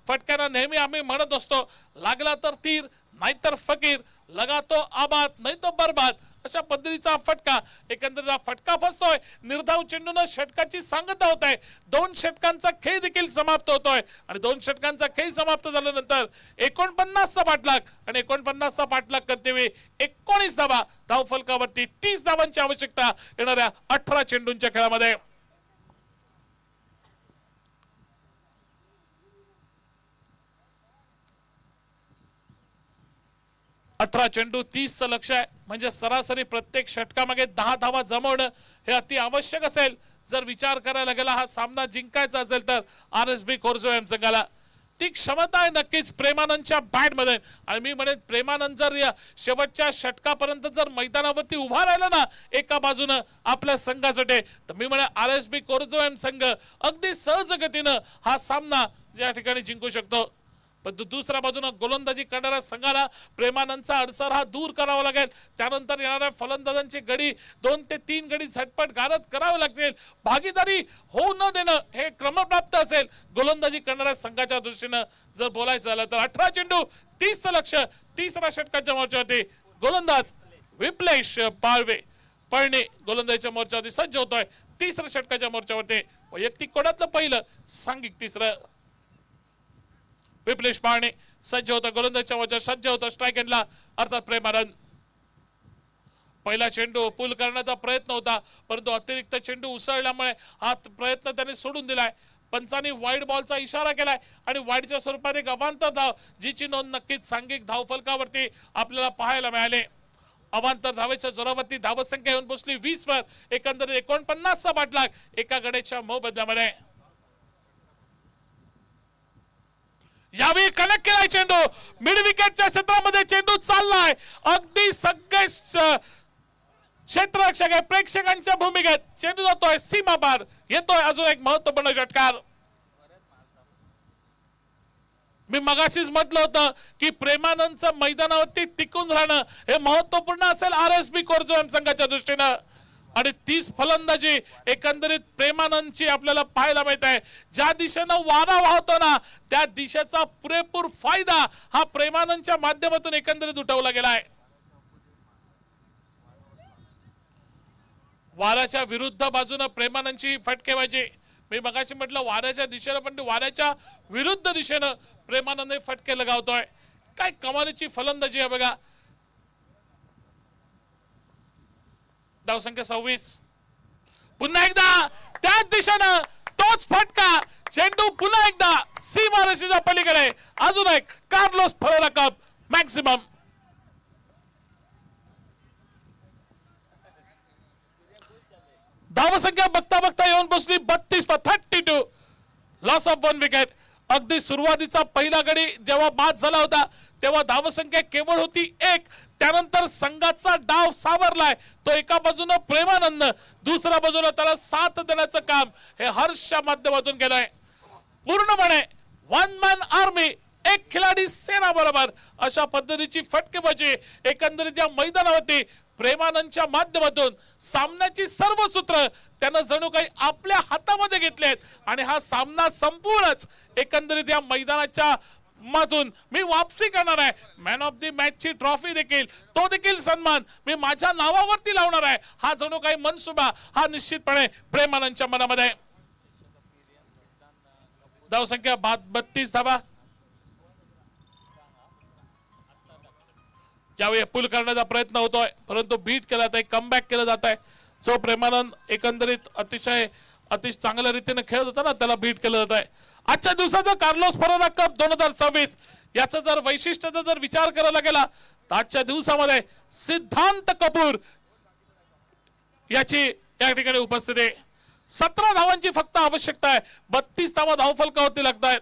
फटक्यांना नेहमी आम्ही म्हणत असतो, लागला तर तीर नाहीतर फकीर, लगा तो आबाद नाही तो बरबाद. अशा पद्धतीचा फटका एकंदरीत फटका फसतोय. निर्धाव चेंडून षटकाची सांगता होत आहे. 2 षटकांचा खेळ देखील समाप्त होतोय आणि 2 षटकांचा खेळ समाप्त झाल्यानंतर 49चा पाठलाग आणि 49चा पाठलाग करतेवेळी 19 धावा धावफलकावरती 30 धावांची आवश्यकता येणाऱ्या 18 चेंडूंच्या खेळामध्ये. अठरा चेंडू 30चं लक्ष आहे, म्हणजे सरासरी प्रत्येक षटकामागे 10 धावा जमवणं हे अति आवश्यक असेल. जर विचार करायला गेला हा सामना जिंकायचा असेल तर आरएसबी कोर्झम संघाला ती क्षमता आहे नक्कीच प्रेमानंदच्या बॅट मध्ये. आणि मी म्हणेन प्रेमानंद जर या शेवटच्या षटकापर्यंत जर मैदानावरती उभा राहिला ना एका बाजूनं आपल्या संघासाठी, तर मी म्हणेन आरएसबी कोर्झम संघ अगदी सहज गतीनं हा सामना या ठिकाणी जिंकू शकतो. पण दुसऱ्या बाजूने गोलंदाजी करणाऱ्या संघाला प्रेमानंदचा अडसर हा दूर करावा लागेल. त्यानंतर येणाऱ्या फलंदाजांची गडी 2 ते 3 गडी झटपट गारद करावे लागतील. भागीदारी होऊ न देणं हे क्रमप्राप्त असेल गोलंदाजी करणाऱ्या संघाच्या दृष्टीनं जर बोलायचं झालं तर. 18 चेंडू 30चं लक्ष, तिसऱ्या षटकाच्या मोर्चावरती गोलंदाज विप्लेश पाळवे. पळणे गोलंदाजीच्या मोर्चावरती सज्ज होतोय. तिसऱ्या षटकाच्या मोर्चावरती वैयक्तिक कोणातलं पहिलं, सांघिक तिसरं. विप्लेश पाळणे सज्ज होता गोलंदाजीच्या मोर्चावर, सज्ज होता स्ट्राइक एंडला अर्थात प्रेमानंद. पहिला चेंडू पूल करण्याचा प्रयत्न होता, परंतु अतिरिक्त चेंडू उसळल्यामुळे हा प्रयत्न त्याने सोडून दिलाय. पंचांनी वाईड बॉलचा इशारा केलाय आणि वाईडच्या स्वरूपात एक अवांतर धाव, जीची नोंद नक्कीच सांघिक धावफलकावरती आपल्याला पाहायला मिळाले. अवांतर धावेच्या जोरावरती धावसंख्या येऊन पोहोचली 20 वर. एकंदरीत 49 चा पाठलाग एका गड्याच्या मोबदल्यामध्ये. यावेळी कनेक्ट केलाय चेंडू, मिड विकेटच्या क्षेत्रामध्ये चेंडू चाललाय. अगदी सगळे क्षेत्ररक्षक आहे, प्रेक्षकांच्या भूमिकेत चेंडू जातोय सीमा पार. येतोय अजून एक महत्वपूर्ण षटकार. मी मगाशीच म्हटलं होतं की प्रेमानंदचं मैदानावरती टिकून राहणं हे महत्वपूर्ण असेल आरएसबी कोरजोएम संघाच्या दृष्टीनं. आणि 30 फलंदाजी एकंदरीत प्रेमानंदची आपल्याला पाहायला मिळत आहे. ज्या दिशेनं वारा वाहतो ना त्या दिशेचा पुरेपूर फायदा हा प्रेमानंदच्या माध्यमातून एकंदरीत उठवला गेलाय. वाऱ्याच्या विरुद्ध बाजूने प्रेमानंदची फटकेबाजी. मी मगाशी म्हटलं वाऱ्याच्या दिशेनं, पण वाऱ्याच्या विरुद्ध दिशेनं प्रेमानंद फटके लगावतोय. काय कमालीची फलंदाजी आहे बघा. धावसंख्या 26. पुन्हा एकदा त्याच दिशेनं तोच फटका, चेंडू पुन्हा एकदा सीमारेषेच्या पलीकडे. अजून एक कार्लोस फरेरा कप मॅक्सिमम. धावसंख्या बघता बघता येऊन पोहोचली 32 वर 32. Loss of 1 wicket. अगदी सुरुवातीचा पहिला गडी जेव्हा बाद झाला होता तेव्हा धावसंख्या केवळ होती 1. त्यानंतर संघाचा डाव सावरलाय तो एका बाजूने प्रेमानंद, दुसऱ्या बाजूला त्याला साथ देण्याचं काम हे हर्षच्या माध्यमातून केलंय. पूर्णपणे वन मॅन आर्मी, एक खिलाडी सेना बरोबर अशा पद्धतीची फटकेबाजी एकंदरीत या मैदानावरती प्रेमानंदच्या माध्यमातून. सामन्याची सर्व सूत्र त्यानं जणू काही आपल्या हातामध्ये घेतलेत आणि हा सामना संपूर्णच एकंदरीत या मैदानाच्या मधून मी वापसी करणार आहे. मॅन ऑफ द मॅच ची ट्रॉफी देखील, तो देखील सन्मान मी माझ्या नावावरती लावणार आहे. हा जणू काही मनसुबा हा निश्चितपणे प्रेमानंदच्या मनामध्ये. धावसंख्या 32 धावा. यावेळी पूल करण्याचा प्रयत्न होतोय परंतु बीट केला जात आहे, कमबॅक केलं जात आहे. जो प्रेमानंद एकंदरीत अतिशय चांगल्या रीतीने खेळत होता ना त्याला बीट केलं जात आहे. आजच्या दिवसाचा कार्लोस फरेरा कप 2026 याचा जर वैशिष्ट्याचा जर विचार करायला गेला तर आजच्या दिवसामध्ये सिद्धांत कपूर याची या ठिकाणी उपस्थिती. 17 धावांची फक्त आवश्यकता आहे. 32 धावा धावफलकावरती लागत आहेत.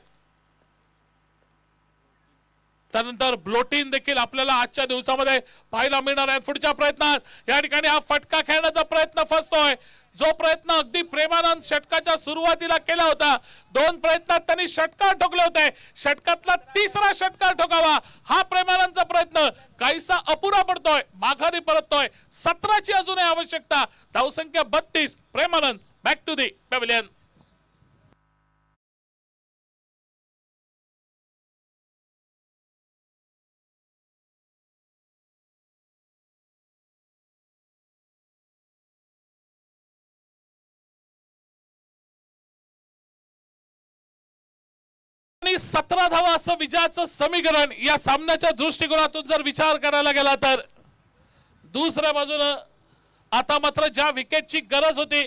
त्यानंतर ब्लोटिन देखील आपल्याला आजच्या दिवसामध्ये पाहायला मिळणार आहे. पुढच्या प्रयत्नात या ठिकाणी हा फटका खेळण्याचा प्रयत्न फसतोय. जो प्रयत्न अगदी प्रेमानंद षटकाच्या सुरुवातीला केला होता, 2 प्रयत्नात त्यांनी षटकार ठोकले होते. षटकातला तिसरा षटकार ठोकावा हा प्रेमानंदचा प्रयत्न काहीसा अपुरा पडतोय, माघारी परततोय. 17 ची अजूनही आवश्यकता. धावसंख्या 32. Premanand back to the pavilion. आणि 17 धावा असं विजयाचं समीकरण या सामन्याच्या दृष्टिकोनातून जर विचार करायला गेला तर दुसऱ्या बाजूनं आता मात्र ज्या विकेटची गरज होती,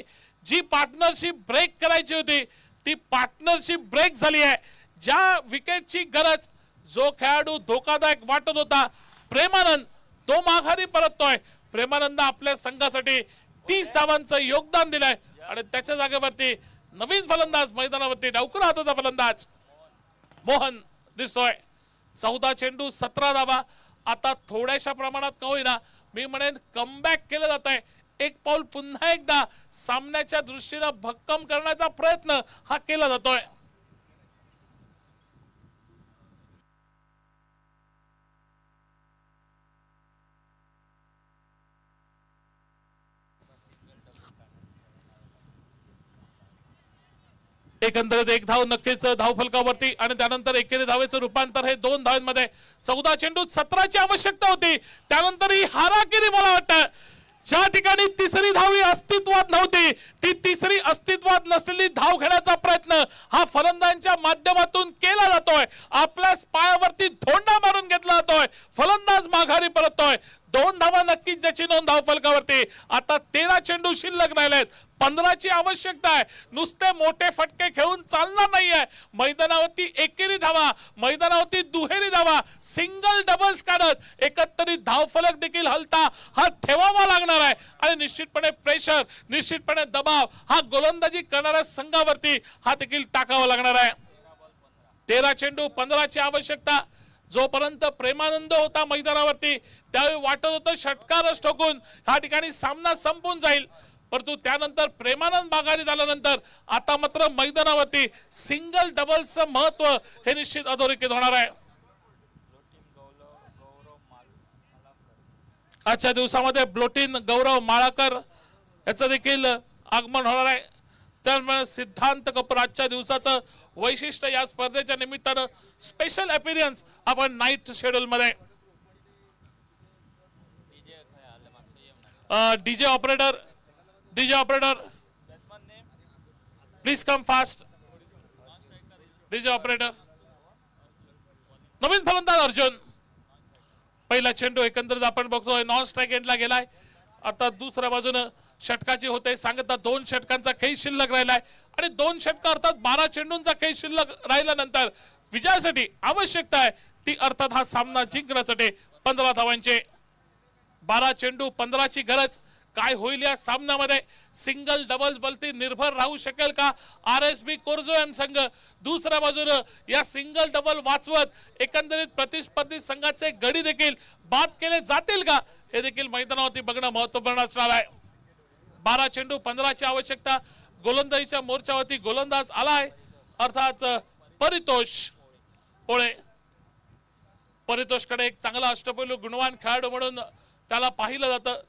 जी पार्टनरशिप ब्रेक करायची होती ती पार्टनरशिप ब्रेक झाली आहे. ज्या विकेटची गरज, जो खेळाडू धोकादायक वाटत होता प्रेमानंद, तो माघारी परततोय. प्रेमानंद आपल्या संघासाठी 30 धावांचं योगदान दिलंय आणि त्याच्या जागेवरती नवीन फलंदाज मैदानावरती डावखुरा हाताचा फलंदाज मोहन दिसतोय. 14 चेंडू 17 धावा. आता थोड्याशा प्रमाणात का होईना मी म्हणेन कमबॅक केलं जात आहे. एक पाऊल पुन्हा एकदा सामन्याच्या दृष्टीने भक्कम करण्याचा प्रयत्न हा केला जातोय. एकंदरीत 1 धाव नक्कीच धावफलकावरती आणि त्यानंतर एकेरी धावेचं रूपांतर हे 2 धावांमध्ये. 14 चेंडूत 17 ची आवश्यकता होती. त्यानंतर ही हारागिरी मला वाटतं ज्या ठिकाणी तिसरी धाव ही अस्तित्वात नव्हती, ती तिसरी अस्तित्वात नसलेली धाव घेण्याचा प्रयत्न हा फलंदाजांच्या माध्यमातून केला जातोय. आपल्या पायावरती धोंडा मारून घेतला जातोय, फलंदाज माघारी परततोय. 2 धावा नक्कीच ज्याची नोंद धाव फलकावरती. आता 13 चेंडू शिल्लक राहिलेत, 15ची आवश्यकता आहे. नुसते मोठे फटके खेळून चालणार नाहीये. मैदानावरती एकेरी धावा, मैदानावरती दुहेरी धावा, सिंगल डबल्स काढत एकत्रित धाव फलक देखील हलता हा ठेवावा लागणार आहे. आणि निश्चितपणे प्रेशर, निश्चितपणे दबाव हा गोलंदाजी करणाऱ्या संघावरती हा देखील टाकावा लागणार आहे. 13 चेंडू 15ची आवश्यकता. जोपर्यंत प्रेमानंद होता मैदानावरती त्यावेळी वाटत होतं षटकारच ठोकून ह्या ठिकाणी सामना संपून जाईल, परंतु त्यानंतर प्रेमानंद माघारी झाल्यानंतर आता मात्र मैदानावरती सिंगल डबल्सचं महत्व हे निश्चित अधोरेखित होणार आहे. आजच्या दिवसामध्ये ब्लोटीन गौरव माळाकर याचं देखील आगमन होणार आहे. त्यामुळे सिद्धांत कपूर आजच्या दिवसाचं वैशिष्ट्य या स्पर्धेच्या निमित्तानं स्पेशल अपीरियन्स आपण नाईट शेड्यूल मध्ये. DJ operator please come fast. DJ operator. नवीन फलंदाज अर्जुन. पहिला चेंडू एकंदरीत आपण बघतोय नॉन स्ट्राइक एंडला गेलाय. आता दुसऱ्या बाजूने षटकाची होते सांगता 2 षटकांचा खेळ शिल्लक राहिलाय आणि 2 षटक अर्थात 12 चेंडूंचा खेळ शिल्लक राहिल्यानंतर विजयासाठी आवश्यकता आहे ती अर्थात हा सामना जिंकण्यासाठी 15 धावांचे. 12 चेंडू 15ची गरज. काय होईल या सामन्यामध्ये? सिंगल डबल्स बलती निर्भर राहू शकेल का आरएसबी कोरजोएम संघ? दुसऱ्या बाजूने या सिंगल डबल वाचवत एकंदरीत प्रतिस्पर्धी संघाचे गडी देखील बाद केले जातील का हे देखील मैदानावरती बघणं महत्त्वपूर्ण असणार आहे. 12 चेंडू 15ची आवश्यकता. गोलंदाजीच्या मोर्चावरती गोलंदाज आलाय अर्थात परितोष पोळे. परितोषकडे एक चांगला अष्टपैलू गुणवान खेळाडू म्हणून त्याला पाहिलं जातं.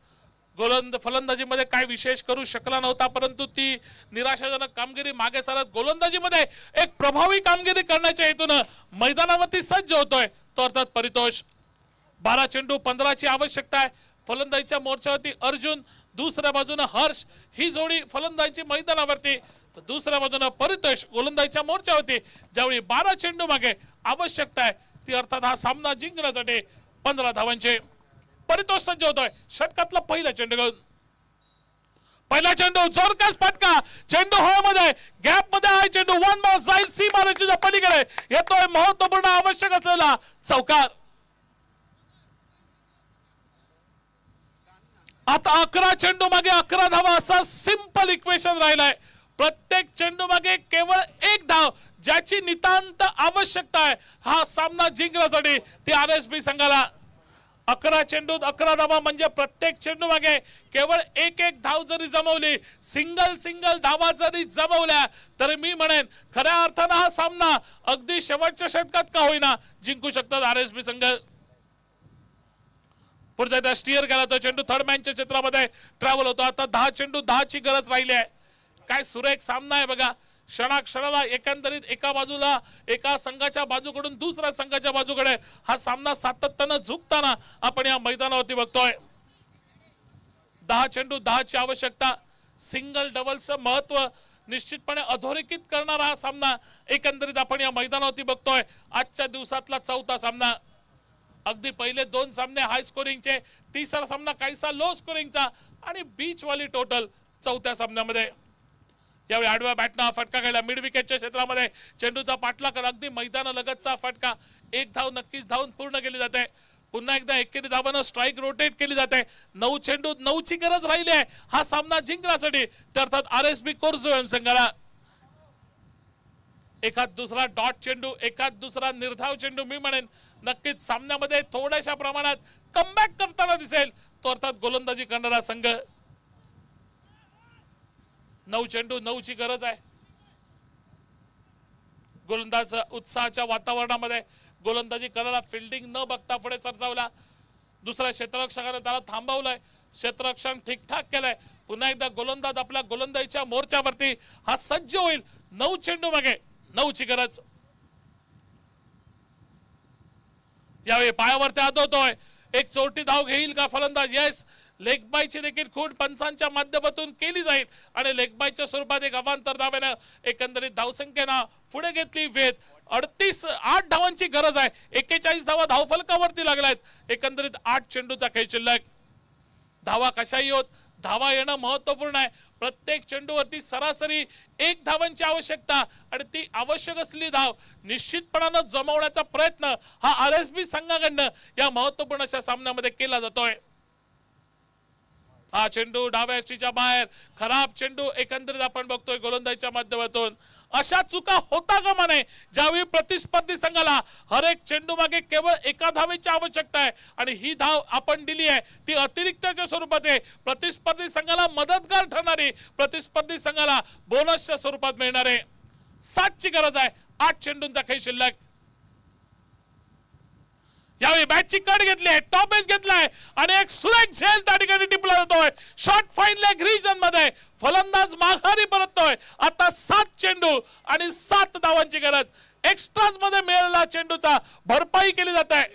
फलंदाजीमध्ये काय विशेष करू शकला नव्हता, परंतु ती निराशाजनक कामगिरी मागे सारत गोलंदाजीमध्ये एक प्रभावी कामगिरी करण्याच्या हेतून मैदानावरती सज्ज होतोय तो अर्थात परितोष. 12 चेंडू 15ची आवश्यकता आहे. फलंदाजीच्या मोर्चावरती अर्जुन, दुसऱ्या बाजूने हर्ष ही जोडी फलंदाजीची मैदानावरती, तर दुसऱ्या बाजूने परितोष गोलंदाजीच्या मोर्चावरती. ज्यावेळी 12 चेंडू मागे आवश्यकता आहे ती अर्थात हा सामना जिंकण्यासाठी 15 धावांचे. परितोष सज्ज होतोय षटकातला पहिला चेंडू घेऊन. पहिला चेंडू जोरदार फटका. चेंडू हवेमध्ये गॅप मध्ये आहे. चेंडू 1 बॉल जाईल सीमारेषेच्या पलीकडे येतोय. महत्वपूर्ण आवश्यक असलेला चौकार. आता 11 चेंडू मागे 11 धावा असा सिंपल इक्वेशन राहिलाय. प्रत्येक चेंडू मागे केवळ 1 धाव ज्याची नितांत आवश्यकता आहे हा सामना जिंकण्यासाठी ती आरएसबी संघाला. 11 चेंडूत 11 धावा म्हणजे प्रत्येक चेंडू मागे केवळ 1 धाव जरी जमवली, सिंगल धावा जरी जमवल्या तरी मी म्हणेन खऱ्या अर्थानं हा सामना अगदी शेवटच्या षटकात का होईना जिंकू शकतात आरएसबी संघ. पुढे स्टीअर केला तो चेंडू थर्ड मॅनच्या क्षेत्रामध्ये ट्रॅव्हल होतो. आता 10 चेंडू 10ची गरज राहिली आहे. काय सुरेख सामना आहे बघा. क्षणाक्षणाला एकंदरीत एका बाजूला एका संघाच्या बाजूकडून दुसऱ्या संघाच्या बाजूकडे हा सामना सातत्यानं झुकताना आपण या मैदानावरती बघतोय. 10 चेंडू 10ची आवश्यकता. सिंगल डबल्सचं महत्व निश्चितपणे अधोरेखित करणारा हा सामना एकंदरीत आपण या मैदानावरती बघतोय. आजच्या दिवसातला 4था सामना. अगदी पहिले 2 सामने हाय स्कोरिंगचे, तिसरा सामना काहीसा लो स्कोरिंगचा आणि बीच वाली टोटल 4थ्या सामन्यामध्ये. यावेळी आडव्या बॅटनं हा फटका खेळला मिड विकेटच्या क्षेत्रामध्ये. चेंडूचा पाठलाग अगदी मैदानालगतचा फटका. 1 धाव नक्कीच धावून पूर्ण केली जाते. पुन्हा एकदा एकेरी धावानं स्ट्राइक रोटेट केली जाते. 9 चेंडू 9ची गरज राहिली आहे हा सामना जिंकण्यासाठी. तर अर्थात आरएसबी कोरजोएम संघाला एखाद दुसरा डॉट चेंडू, एखाद दुसरा निर्धाव चेंडू मी म्हणेन नक्कीच सामन्यामध्ये थोड्याशा प्रमाणात कमबॅक करताना दिसेल तो अर्थात गोलंदाजी करणारा संघ. 9 चेंडू 9ची गरज आहे. गोलंदाज उत्साहाच्या वातावरणामध्ये गोलंदाजी करायला फिल्डिंग न बघता पुढे सरसावला. दुसऱ्या क्षेत्ररक्षकाने त्याला थांबवलंय. क्षेत्ररक्षण ठीकठाक केलंय. पुन्हा एकदा गोलंदाज आपल्या गोलंदाजीच्या मोर्चावरती हा सज्ज होईल. 9 चेंडू मागे 9ची गरज. यावेळी पायावरती आदवतोय. एक चोरटी धाव घेईल का फलंदाज? येस, लेग बायची देखील खूण पंचांच्या माध्यमातून केली जाईल आणि लेग बायच्या स्वरूपात एक अवांतर धावेनं एकंदरीत धावसंख्येनं पुढे घेतली वेध 8 धावांची गरज आहे. 41 धावा धावफलकावरती लागल्यात. एकंदरीत 8 चेंडूचा खेळ शिल्लक. धावा कशाही होत, धावा येणं महत्वपूर्ण आहे. प्रत्येक चेंडूवरती सरासरी 1 धावांची आवश्यकता आणि ती आवश्यक असलेली धाव निश्चितपणानं जमवण्याचा प्रयत्न हा RSB संघाकडनं या महत्वपूर्ण अशा सामन्यामध्ये केला जातोय. हा चेंडू डाव्या यष्टीच्या बाहेर, खराब चेंडू एकंदरीत आपण बघतोय गोलंदाजीच्या माध्यमातून. अशा चुका होता कामा नये ज्यावेळी प्रतिस्पर्धी संघाला हर एक चेंडू मागे केवळ एका धावेची आवश्यकता आहे आणि ही धाव आपण दिली आहे ती अतिरिक्तच्या स्वरूपात आहे. प्रतिस्पर्धी संघाला मदतगार ठरणारी, प्रतिस्पर्धी संघाला बोनसच्या स्वरूपात मिळणार आहे. 7 ची गरज आहे. 8 चेंडूंचा खेळ शिल्लक. यावेळी बॅटची कट घेतली आहे, टॉप एज घेतलाय आणि एक सुरेख झेल त्या ठिकाणी टिपला जातोय. शॉर्ट फाईन लेग रिजन मध्ये फलंदाज माघारी परततोय. आता 7 चेंडू आणि 7 धावांची गरज. एक्स्ट्राज मध्ये मिळालेला चेंडूचा भरपाई केली जात आहे.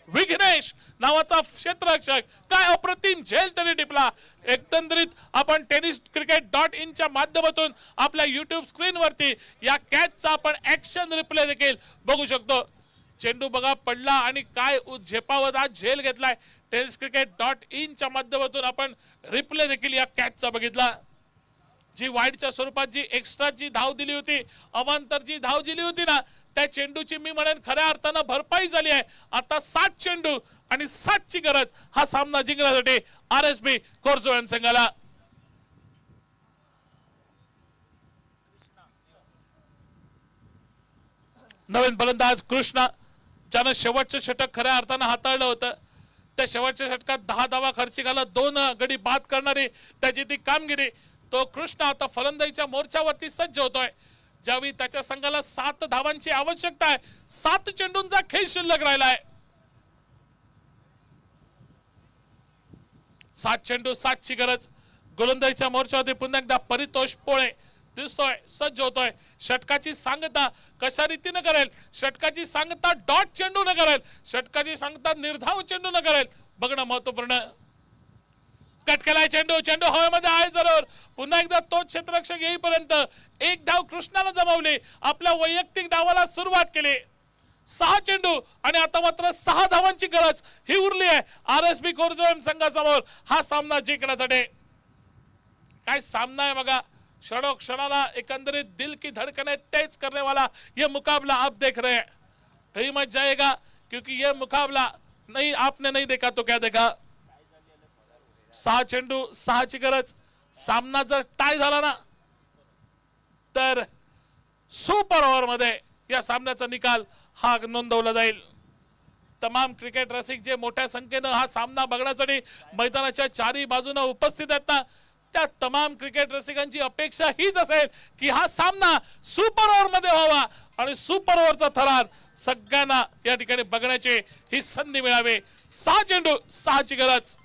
विघ्नेश नावाचा क्षेत्ररक्षक काय अप्रतिम झेल त्याने टिपला. एकंदरीत आपण tenniscricket.in च्या माध्यमातून आपल्या YouTube स्क्रीनवरती या कॅचचा आपण ऍक्शन रिप्ले देखील बघू शकतो. चेंडू बघा पडला आणि काय झेपावत आज झेल घेतलाय. tenniscricket.in च्या माध्यमातून आपण रिप्ले देखील या कॅचचा बघितला. जी वाईडच्या स्वरूपात जी एक्स्ट्राची धाव दिली होती, अवांतर जी धाव दिली होती ना, त्या चेंडूची मी म्हणेन खऱ्या अर्थानं भरपाई झाली आहे. आता 7 चेंडू आणि 7 ची गरज हा सामना जिंकण्यासाठी RSB कोर्झोन संघाला. नवीन फलंदाज कृष्णा ज्यानं शेवटचं षटक खऱ्या अर्थानं हाताळलं होतं. त्या शेवटच्या षटकात 10 धावा खर्ची घालत 2 गडी बाद करणारी त्याची ती कामगिरी. तो कृष्ण आता फलंदाजीच्या मोर्चावरती सज्ज होतोय. ज्यावेळी त्याच्या संघाला 7 धावांची आवश्यकता आहे. 7 चेंडूंचा खेळ शिल्लक राहिला आहे. 7 चेंडू 7 ची गरज. गोलंदाजीच्या मोर्चावरती पुन्हा एकदा परितोष पोळे दिसतोय, सज्ज होतोय. षटकाची सांगता कशा रीतीने करेल, षटकाची सांगता डॉट चेंडू न करेल, षटकाची सांगता निर्धाव चेंडू न करेल, बघणं महत्वपूर्ण. कट केलाय चेंडू, चेंडू हवेमध्ये आहे जरूर. पुन्हा एकदा तोच क्षेत्ररक्षक येईपर्यंत 1 धाव कृष्णाला जमावली. आपल्या वैयक्तिक डावाला सुरुवात केली. 6 चेंडू आणि आता मात्र 6 धावांची गरज ही उरली आहे RSB कोर्झोन संघासमोर हा सामना जिंकण्यासाठी. काय सामना आहे बघा. क्षणोक्षणाला एकंदरीत दिल की धड़कने तेज करने वाला ये मुकाबला आप देख रहे हैं. कहीं मच जाएगा क्योंकि ये मुकाबला नहीं आपने नहीं देखा तो क्या देखा. 6 चेंडू 6 ची गरज. सामना जर टाय झाला ना तर सुपर ओव्हर मध्ये या सामन्याचा निकाल हा नोंदवला जाईल. तमाम क्रिकेट रसिक जे मोठ्या संख्येनं हा सामना बघण्यासाठी मैदानाच्या चारी बाजूने उपस्थित आहेत ना, त्या तमाम क्रिकेट रसिकांची अपेक्षा हीच असेल की हा सामना सुपर ओव्हर मध्ये व्हावा आणि सुपर ओव्हरचा थरार सगळ्यांना या ठिकाणी बघण्याची ही संधी मिळावी. 6 चेंडू 6 ची गरज.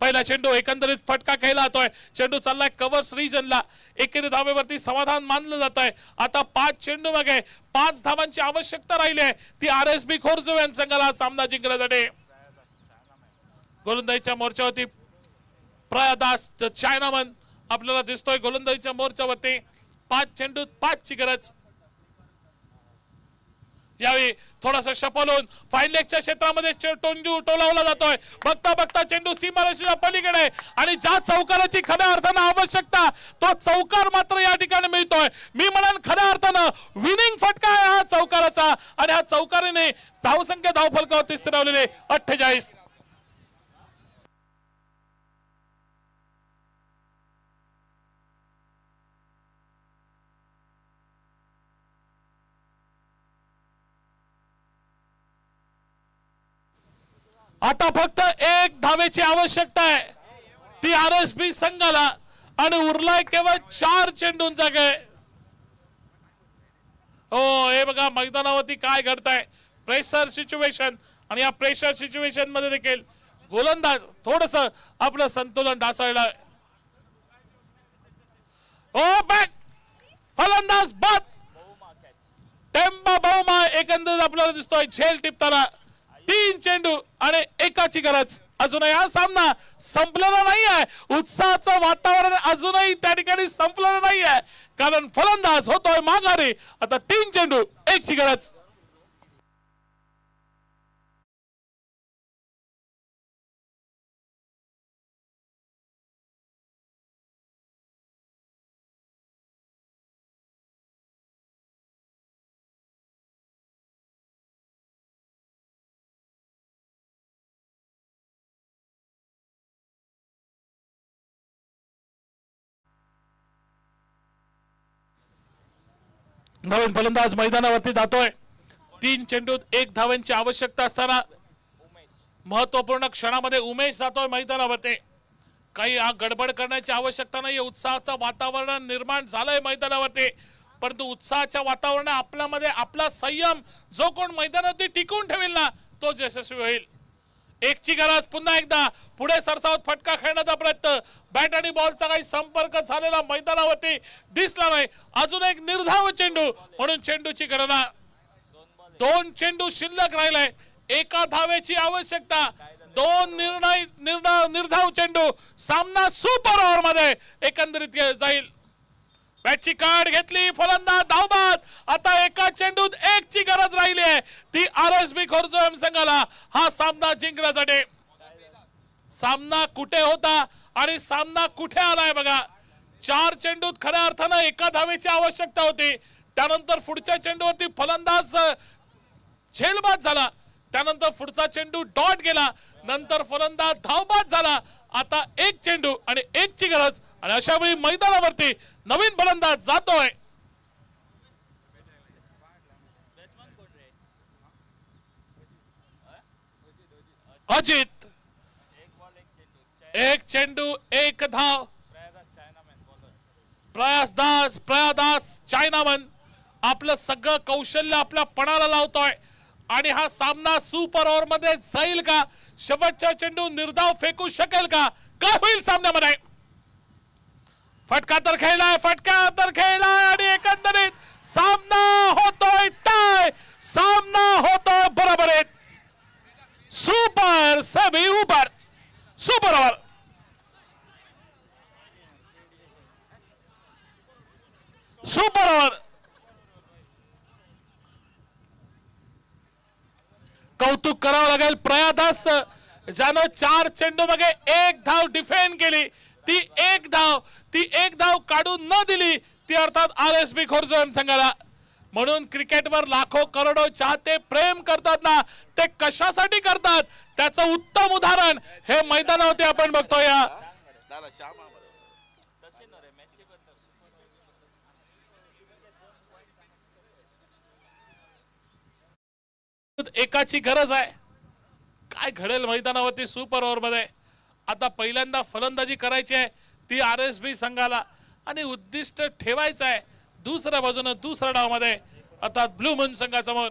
पहिला चेंडू एकंदरीत फटका खेळला जातोय. चेंडू चाललाय कव्हर्स रिजनला. एकेरी धावेवरती समाधान मानलं जात आहे. आता 5 चेंडू मागे 5 धावांची आवश्यकता राहिली आहे ती RSB कोर्झोन संघाला सामना जिंकण्यासाठी. गोलंदाजीच्या मोर्चावरती प्रयादास चायनामन आपल्याला दिसतोय गोलंदाजीच्या मोर्चावरती. 5 चेंडू 5 ची गरज. यावेळी थोडासा शपलून फाईन लेगच्या क्षेत्रामध्ये चेंडू टोलावला जातोय. बघता बघता चेंडू सीमारेषेच्या पलीकडे आणि ज्या चौकाराची खऱ्या अर्थानं आवश्यकता तो चौकार मात्र या ठिकाणी मिळतोय. मी म्हणेन खऱ्या अर्थानं विनिंग फटका आहे हा चौकाराचा आणि हा चौकाराने धावसंख्या धावफलकावरती स्थिरावलेले 48. आता फक्त 1 धावेची आवश्यकता आहे ती RSB संघाला आणि उरलाय केवळ 4 चेंडूंचा खेळ. हो हे बघा मैदानावरती काय घडतंय. प्रेशर सिच्युएशन आणि या प्रेशर सिच्युएशन मध्ये देखील गोलंदाज थोडस आपलं संतुलन ढासळलं. ओ बॅट फलंदाज बाद. टेम्बा बहुमा एकंदरीत आपल्याला दिसतोय झेल टिपताना. 3 चेंडू आणि 1 ची गरज. अजूनही हा सामना संपलेला नाही आहे. उत्साहाचं वातावरण अजूनही त्या ठिकाणी संपलेलं नाही आहे, कारण फलंदाज होतोय माघारी. आता 3 चेंडू 1 ची गरज. नवीन फलंदाज मैदानावरती जातोय. 3 चेंडूत 1 धावांची आवश्यकता असताना महत्वपूर्ण क्षणामध्ये उमेश जातोय मैदानावरती. काही गडबड करण्याची आवश्यकता नाही. उत्साहाचं वातावरण निर्माण झालंय मैदानावरती, परंतु उत्साहाच्या वातावरण आपल्यामध्ये आपला संयम जो कोण मैदानावरती टिकून ठेवेल ना तो यशस्वी होईल. 1 ची गरज. पुन्हा एकदा पुढे सरसावत फटका खेळण्याचा प्रयत्न. बॅट आणि बॉलचा काही संपर्क झालेला मैदानावरती दिसला नाही. अजून एक निर्धाव चेंडू, म्हणून चेंडूची गणना. 2 चेंडू शिल्लक राहिलाय. 1 धावेची आवश्यकता. 2 निर्धाव चेंडू. सामना सुपर ओव्हर मध्ये एकंदरीत जाईल. बॅटची कार्ड घेतली, फलंदाज धावबाद. आता 1 चेंडूत 1 ची गरज राहिली आहे, ती आरएसबी खोर्जोम संघाला हा सामना जिंकण्यासाठी. सामना कुठे होता आणि सामना कुठे आलाय बघा. 4 चेंडूत खऱ्या अर्थानं 1 धावेची आवश्यकता होती. त्यानंतर पुढच्या चेंडूवरती फलंदाज झेलबाद झाला. त्यानंतर पुढचा चेंडू डॉट गेला. नंतर फलंदाज धावबाद झाला. आता 1 चेंडू आणि 1 ची गरज. आणि अशा वेळी मैदानावरती नवीन फलंदाज जातोय. अजित. 1 चेंडू 1 धाव. प्रयादास चायनामन आपलं सगळं कौशल्य आपल्या पणाला लावतोय आणि हा सामना सुपर ओव्हर मध्ये जाईल का? शेवटचा चेंडू निर्धाव फेकू शकेल का? काय होईल सामन्यामध्ये? फटका तर खेळलाय आणि एकंदरीत सामना होतोय टाय. सामना होतोय बरोबरीत. सुपर सेमी ऊपर. Super over. Super over. कौतुक करावं लागेल प्रयादास, ज्यानं 4 चेंडू मागे 1 धाव डिफेंड केली. ती एक धाव काढून न दिली ती अर्थात आरएसबी खोर्जोम संघाला. म्हणून क्रिकेटवर लाखो करोडो चाहते प्रेम करतात ना, ते कशासाठी करतात त्याचं उत्तम उदाहरण हे मैदानावरती आपण बघतोय. 1 ची गरज आहे. काय घडेल मैदानावरती सुपर ओव्हर मध्ये? आता पहिल्यांदा फलंदाजी करायची आहे ती आरएसबी संघाला आणि उद्दिष्ट ठेवायचं आहे दुसऱ्या बाजूने दुसऱ्या डावामध्ये अर्थात ब्लू मून संघासमोर.